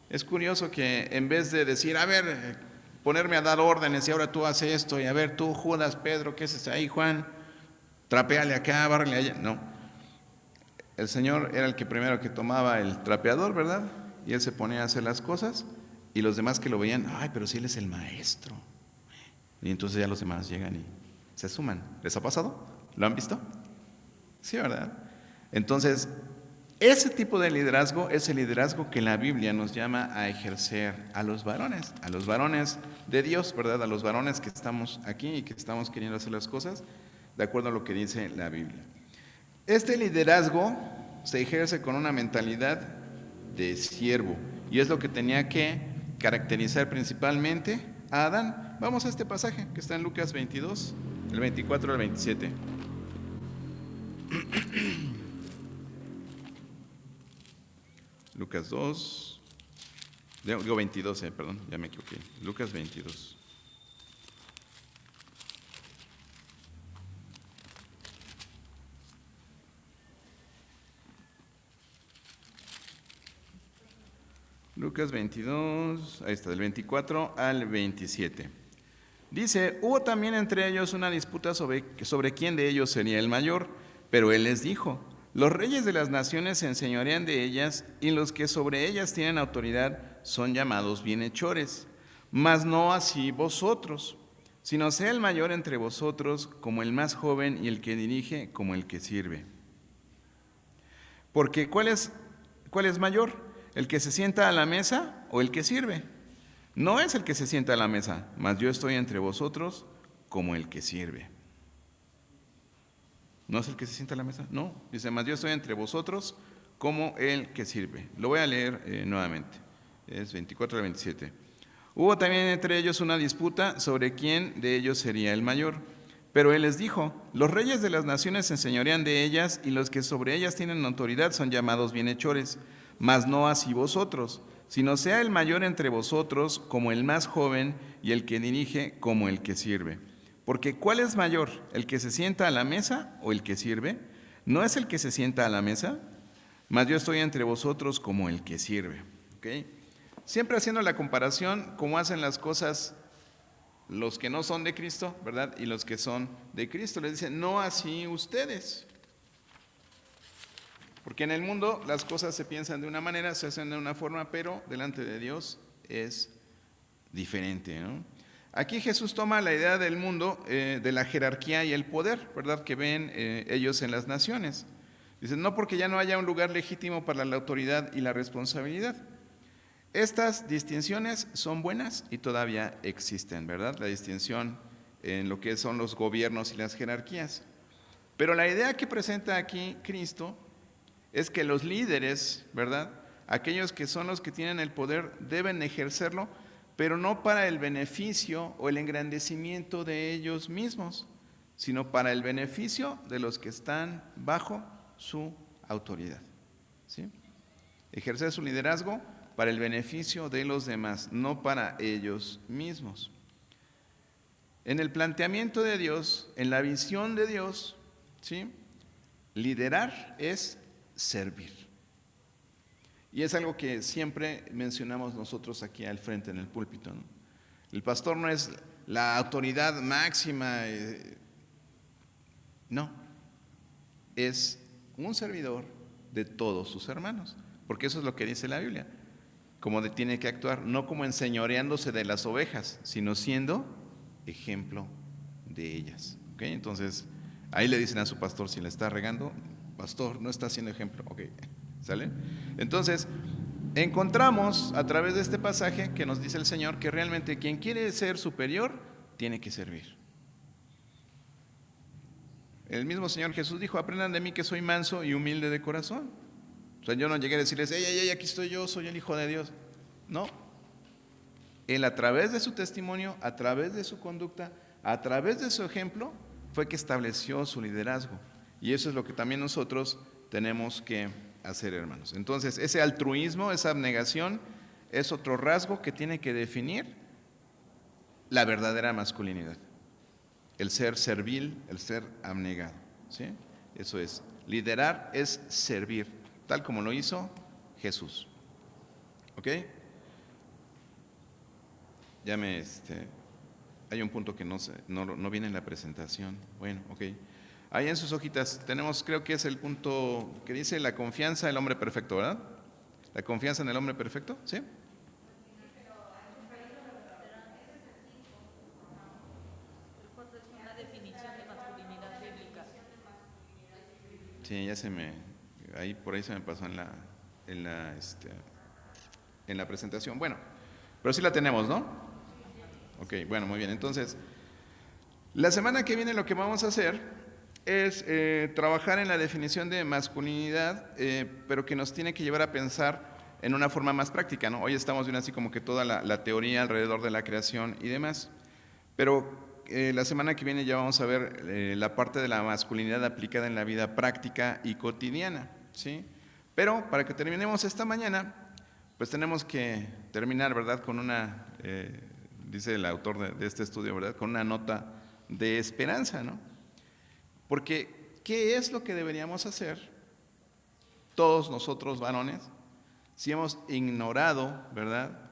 Es curioso que en vez de decir, a ver, ponerme a dar órdenes y ahora tú haces esto, y a ver, tú, Judas, Pedro, ¿qué es ahí, Juan? Trapéale acá, bárrele allá. No. El Señor era el que primero que tomaba el trapeador, ¿verdad? Y Él se ponía a hacer las cosas, y los demás que lo veían, ay, pero si Él es el maestro. Y entonces ya los demás llegan y se suman. ¿Les ha pasado? ¿Lo han visto? Sí, ¿verdad? Entonces, ese tipo de liderazgo es el liderazgo que la Biblia nos llama a ejercer a los varones de Dios, ¿verdad? A los varones que estamos aquí y que estamos queriendo hacer las cosas de acuerdo a lo que dice la Biblia. Este liderazgo se ejerce con una mentalidad de siervo y es lo que tenía que caracterizar principalmente a Adán. Vamos a este pasaje que está en Lucas 22, el 24 al 27. Lucas 2, digo 22, perdón, ya me equivoqué. Lucas 22. Lucas 22, ahí está, del 24 al 27. Dice, hubo también entre ellos una disputa sobre quién de ellos sería el mayor, pero él les dijo, los reyes de las naciones se enseñorean de ellas y los que sobre ellas tienen autoridad son llamados bienhechores, mas no así vosotros, sino sea el mayor entre vosotros como el más joven y el que dirige como el que sirve. Porque ¿cuál es mayor? ¿El que se sienta a la mesa o el que sirve? No es el que se sienta a la mesa, mas yo estoy entre vosotros como el que sirve. ¿No es el que se sienta a la mesa? No, dice, mas yo estoy entre vosotros como el que sirve. Lo voy a leer nuevamente, es 24 al 27. Hubo también entre ellos una disputa sobre quién de ellos sería el mayor. Pero él les dijo: los reyes de las naciones se enseñorean de ellas, y los que sobre ellas tienen autoridad son llamados bienhechores. Mas no así vosotros, sino sea el mayor entre vosotros como el más joven, y el que dirige como el que sirve. Porque ¿cuál es mayor, el que se sienta a la mesa o el que sirve? ¿No es el que se sienta a la mesa? Mas yo estoy entre vosotros como el que sirve. ¿Okay? Siempre haciendo la comparación, cómo hacen las cosas los que no son de Cristo, ¿verdad? Y los que son de Cristo. Les dicen: no así ustedes. Porque en el mundo las cosas se piensan de una manera, se hacen de una forma, pero delante de Dios es diferente, ¿no? Aquí Jesús toma la idea del mundo, de la jerarquía y el poder, ¿verdad?, que ven ellos en las naciones. Dicen: no, porque ya no haya un lugar legítimo para la autoridad y la responsabilidad. Estas distinciones son buenas y todavía existen, ¿verdad? La distinción en lo que son los gobiernos y las jerarquías. Pero la idea que presenta aquí Cristo es que los líderes, ¿verdad?, aquellos que son los que tienen el poder, deben ejercerlo, pero no para el beneficio o el engrandecimiento de ellos mismos, sino para el beneficio de los que están bajo su autoridad, ¿sí? Ejercer su liderazgo para el beneficio de los demás, no para ellos mismos. En el planteamiento de Dios, en la visión de Dios, ¿sí?, liderar es servir. Y es algo que siempre mencionamos nosotros aquí al frente en el púlpito, ¿no? El pastor no es la autoridad máxima, no, es un servidor de todos sus hermanos, porque eso es lo que dice la Biblia, como tiene que actuar, no como enseñoreándose de las ovejas, sino siendo ejemplo de ellas. ¿Okay? Entonces, ahí le dicen a su pastor si le está regando: pastor, no está haciendo ejemplo. ¿Ok? ¿Sale? Entonces, encontramos a través de este pasaje que nos dice el Señor que realmente quien quiere ser superior tiene que servir. El mismo Señor Jesús dijo: aprendan de mí que soy manso y humilde de corazón. O sea, yo no llegué a decirles: ey, aquí estoy yo, soy el Hijo de Dios. No. Él, a través de su testimonio, a través de su conducta, a través de su ejemplo, fue que estableció su liderazgo. Y eso es lo que también nosotros tenemos que hacer, hermanos. Entonces, ese altruismo, esa abnegación, es otro rasgo que tiene que definir la verdadera masculinidad. El ser servil, el ser abnegado, ¿sí? Eso es. Liderar es servir, tal como lo hizo Jesús. ¿Ok? Hay un punto que no viene en la presentación. Bueno, ok. Ahí en sus hojitas tenemos, creo que es el punto que dice la confianza del hombre perfecto, ¿verdad? La confianza en el hombre perfecto, ¿sí? Una definición de masculinidad bíblica. Sí, por ahí se me pasó en la presentación. Bueno, pero sí la tenemos, ¿no? Ok, bueno, muy bien. Entonces, la semana que viene lo que vamos a hacer es trabajar en la definición de masculinidad, pero que nos tiene que llevar a pensar en una forma más práctica, ¿no? Hoy estamos viendo así como que toda la teoría alrededor de la creación y demás, pero la semana que viene ya vamos a ver la parte de la masculinidad aplicada en la vida práctica y cotidiana, ¿sí? Pero para que terminemos esta mañana, pues tenemos que terminar, ¿verdad?, con una, dice el autor de este estudio, ¿verdad?, con una nota de esperanza, ¿no? Porque, ¿qué es lo que deberíamos hacer todos nosotros varones si hemos ignorado, ¿verdad?,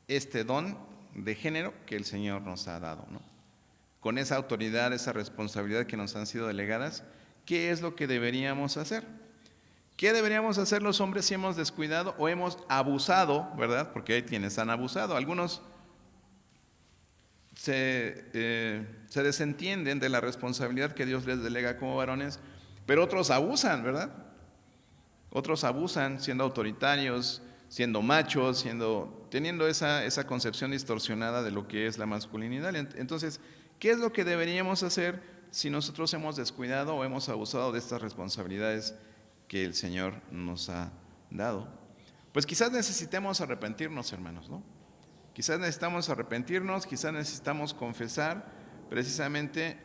este don de género que el Señor nos ha dado, ¿no? Con esa autoridad, esa responsabilidad que nos han sido delegadas, ¿qué es lo que deberíamos hacer? ¿Qué deberíamos hacer los hombres si hemos descuidado o hemos abusado, ¿verdad? Porque hay quienes han abusado. Algunos se desentienden de la responsabilidad que Dios les delega como varones, pero otros abusan, ¿verdad? Otros abusan siendo autoritarios, siendo machos, teniendo esa concepción distorsionada de lo que es la masculinidad. Entonces, ¿qué es lo que deberíamos hacer si nosotros hemos descuidado o hemos abusado de estas responsabilidades que el Señor nos ha dado? Pues quizás necesitemos arrepentirnos, hermanos, ¿no? Quizás necesitamos arrepentirnos, quizás necesitamos confesar precisamente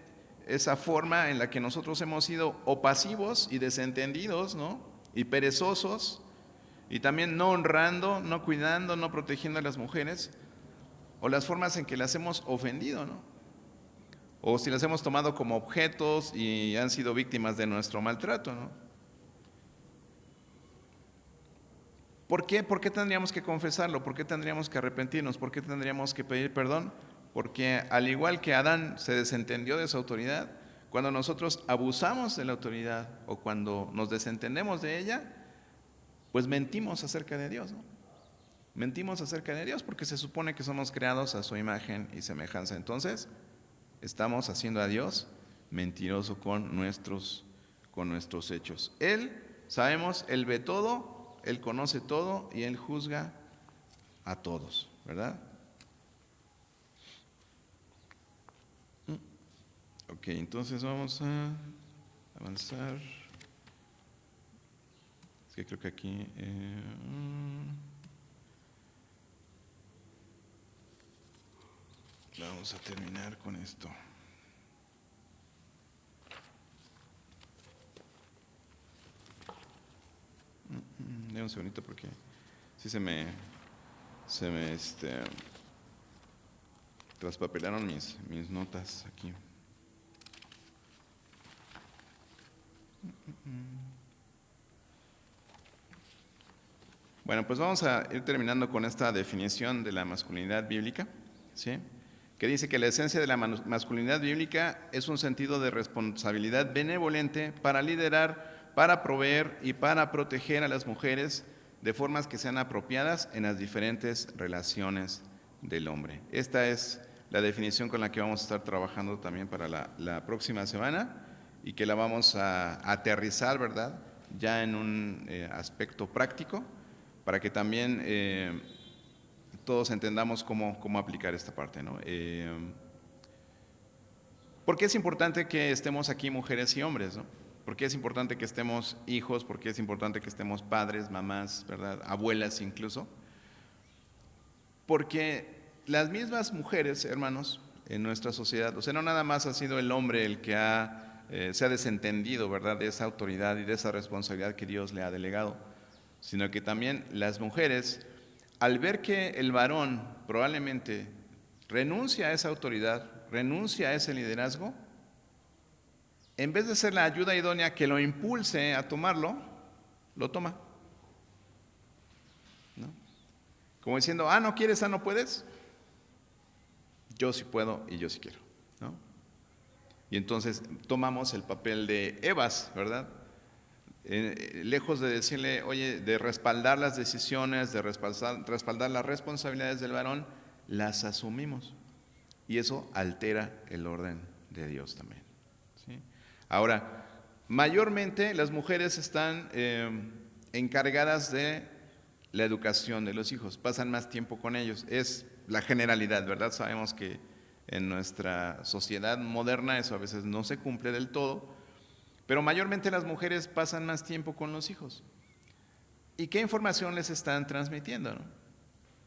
esa forma en la que nosotros hemos sido o pasivos y desentendidos, ¿no? Y perezosos, y también no honrando, no cuidando, no protegiendo a las mujeres, o las formas en que las hemos ofendido, ¿no? O si las hemos tomado como objetos y han sido víctimas de nuestro maltrato, ¿no? ¿Por qué? ¿Por qué tendríamos que confesarlo? ¿Por qué tendríamos que arrepentirnos? ¿Por qué tendríamos que pedir perdón? Porque al igual que Adán se desentendió de su autoridad, cuando nosotros abusamos de la autoridad o cuando nos desentendemos de ella, pues mentimos acerca de Dios, ¿no? Mentimos acerca de Dios porque se supone que somos creados a su imagen y semejanza. Entonces, estamos haciendo a Dios mentiroso con nuestros hechos. Él, sabemos, Él ve todo, Él conoce todo y Él juzga a todos, ¿verdad? Ok, entonces vamos a avanzar. Es que creo que aquí... vamos a terminar con esto. Dame un segundito porque sí se me traspapelaron mis notas aquí. Bueno, pues vamos a ir terminando con esta definición de la masculinidad bíblica, ¿sí? Que dice que la esencia de la masculinidad bíblica es un sentido de responsabilidad benevolente para liderar, para proveer y para proteger a las mujeres de formas que sean apropiadas en las diferentes relaciones del hombre. Esta es la definición con la que vamos a estar trabajando también para la próxima semana y que la vamos a aterrizar, ¿verdad? Ya en un aspecto práctico para que también todos entendamos cómo aplicar esta parte, ¿no? ¿Por qué es importante que estemos aquí mujeres y hombres, ¿no? ¿Por qué es importante que estemos hijos? ¿Por qué es importante que estemos padres, mamás, ¿verdad? Abuelas incluso? Porque las mismas mujeres, hermanos, en nuestra sociedad, o sea, no nada más ha sido el hombre el que se ha desentendido, ¿verdad?, de esa autoridad y de esa responsabilidad que Dios le ha delegado, sino que también las mujeres, al ver que el varón probablemente renuncia a esa autoridad, renuncia a ese liderazgo, en vez de ser la ayuda idónea que lo impulse a tomarlo, lo toma, ¿no? Como diciendo, no quieres, no puedes, yo sí puedo y yo sí quiero, ¿no? Y entonces tomamos el papel de Evas, ¿verdad? Lejos de decirle, oye, de respaldar las decisiones, de respaldar las responsabilidades del varón, las asumimos. Y eso altera el orden de Dios también, ¿sí? Ahora, mayormente las mujeres están encargadas de la educación de los hijos, pasan más tiempo con ellos. Es la generalidad, ¿verdad? Sabemos que en nuestra sociedad moderna eso a veces no se cumple del todo, pero mayormente las mujeres pasan más tiempo con los hijos. ¿Y qué información les están transmitiendo, no?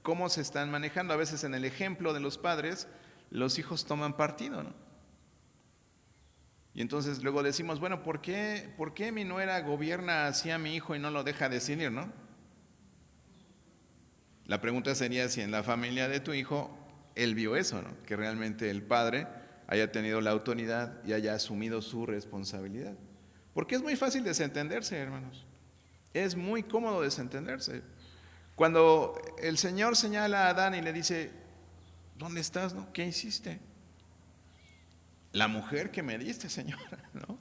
¿Cómo se están manejando? A veces en el ejemplo de los padres, los hijos toman partido, ¿no? Y entonces luego decimos, bueno, ¿por qué mi nuera gobierna así a mi hijo y no lo deja decidir, no? La pregunta sería si en la familia de tu hijo él vio eso, ¿no? Que realmente el padre haya tenido la autoridad y haya asumido su responsabilidad. Porque es muy fácil desentenderse, hermanos. Es muy cómodo desentenderse. Cuando el Señor señala a Adán y le dice, ¿dónde estás, no? ¿Qué hiciste? La mujer que me diste, Señora, ¿no?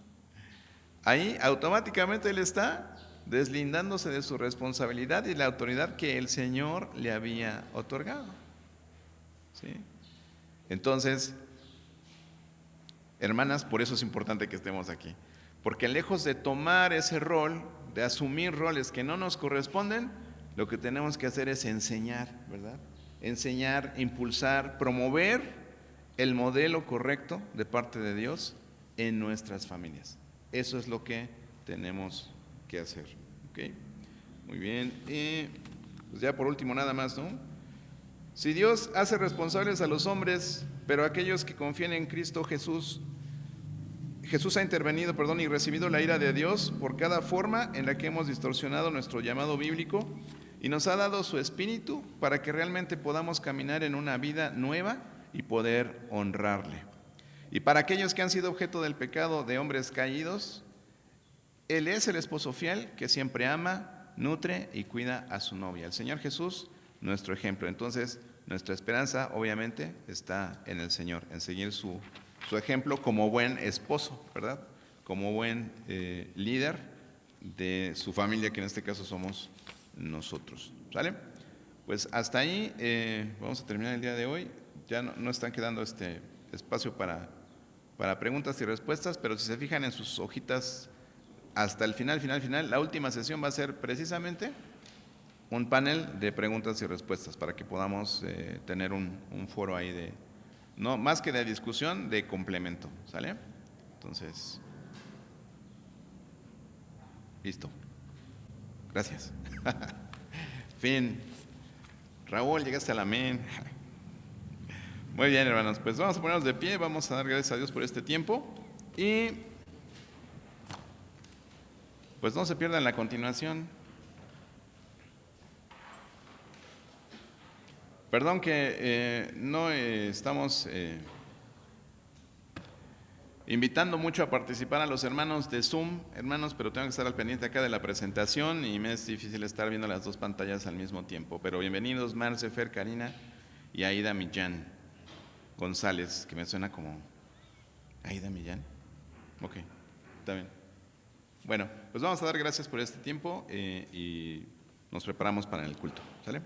Ahí automáticamente él está deslindándose de su responsabilidad y la autoridad que el Señor le había otorgado, ¿sí? Entonces, hermanas, por eso es importante que estemos aquí, porque lejos de tomar ese rol, de asumir roles que no nos corresponden, lo que tenemos que hacer es enseñar, ¿verdad? Enseñar, impulsar, promover el modelo correcto de parte de Dios en nuestras familias. Eso es lo que tenemos que hacer, ¿ok? Muy bien, y pues ya por último nada más, ¿no? Si Dios hace responsables a los hombres, pero aquellos que confían en Cristo Jesús, Jesús ha intervenido, y recibido la ira de Dios por cada forma en la que hemos distorsionado nuestro llamado bíblico y nos ha dado su Espíritu para que realmente podamos caminar en una vida nueva y poder honrarle. Y para aquellos que han sido objeto del pecado de hombres caídos, Él es el esposo fiel que siempre ama, nutre y cuida a su novia. El Señor Jesús, nuestro ejemplo. Entonces, nuestra esperanza obviamente está en el Señor, en seguir su ejemplo como buen esposo, ¿verdad? Como buen líder de su familia, que en este caso somos nosotros. ¿Sale? Pues hasta ahí vamos a terminar el día de hoy. Ya no están quedando espacio para preguntas y respuestas, pero si se fijan en sus hojitas hasta el final, la última sesión va a ser precisamente un panel de preguntas y respuestas para que podamos tener un foro ahí de, no más que de discusión, de complemento. ¿Sale? Entonces, listo. Gracias. Fin. Raúl, llegaste a la amén. Muy bien, hermanos, pues vamos a ponernos de pie, vamos a dar gracias a Dios por este tiempo y pues no se pierdan la continuación. Perdón que no estamos invitando mucho a participar a los hermanos de Zoom, hermanos, pero tengo que estar al pendiente acá de la presentación y me es difícil estar viendo las dos pantallas al mismo tiempo. Pero bienvenidos Marce, Fer, Karina y Aida Millán González, que me suena como Aida Millán. Ok, está bien. Bueno, pues vamos a dar gracias por este tiempo y nos preparamos para el culto. ¿Sale?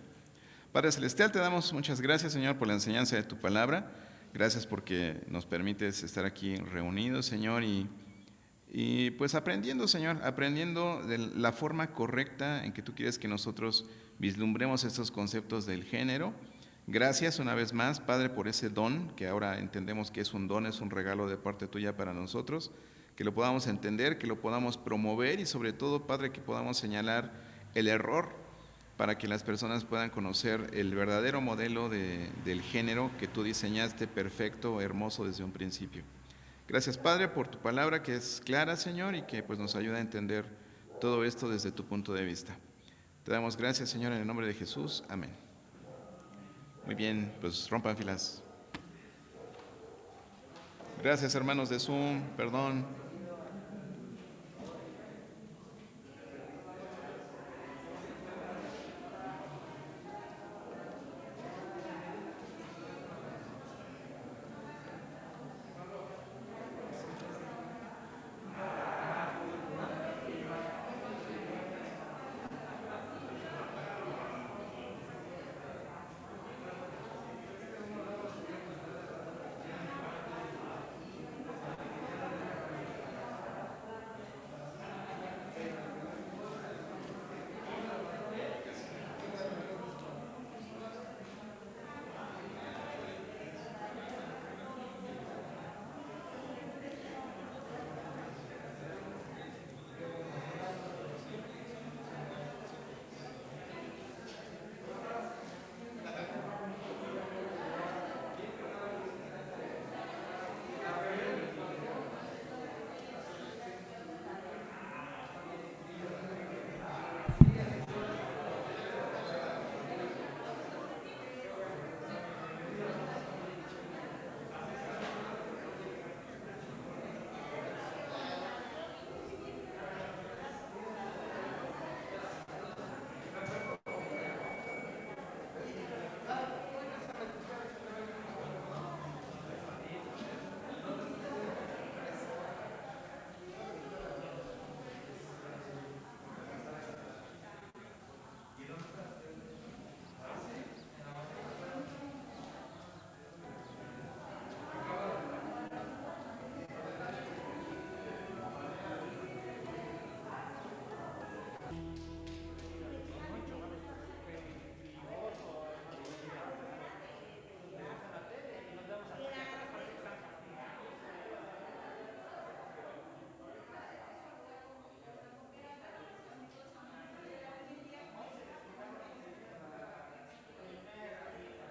Padre Celestial, te damos muchas gracias, Señor, por la enseñanza de tu palabra. Gracias porque nos permites estar aquí reunidos, Señor, y pues aprendiendo, Señor, aprendiendo de la forma correcta en que tú quieres que nosotros vislumbremos estos conceptos del género. Gracias una vez más, Padre, por ese don, que ahora entendemos que es un don, es un regalo de parte tuya para nosotros, que lo podamos entender, que lo podamos promover y sobre todo, Padre, que podamos señalar el error para que las personas puedan conocer el verdadero modelo del género que tú diseñaste perfecto, hermoso desde un principio. Gracias, Padre, por tu palabra que es clara, Señor, y que pues nos ayuda a entender todo esto desde tu punto de vista. Te damos gracias, Señor, en el nombre de Jesús. Amén. Muy bien, pues rompan filas. Gracias, hermanos de Zoom, perdón.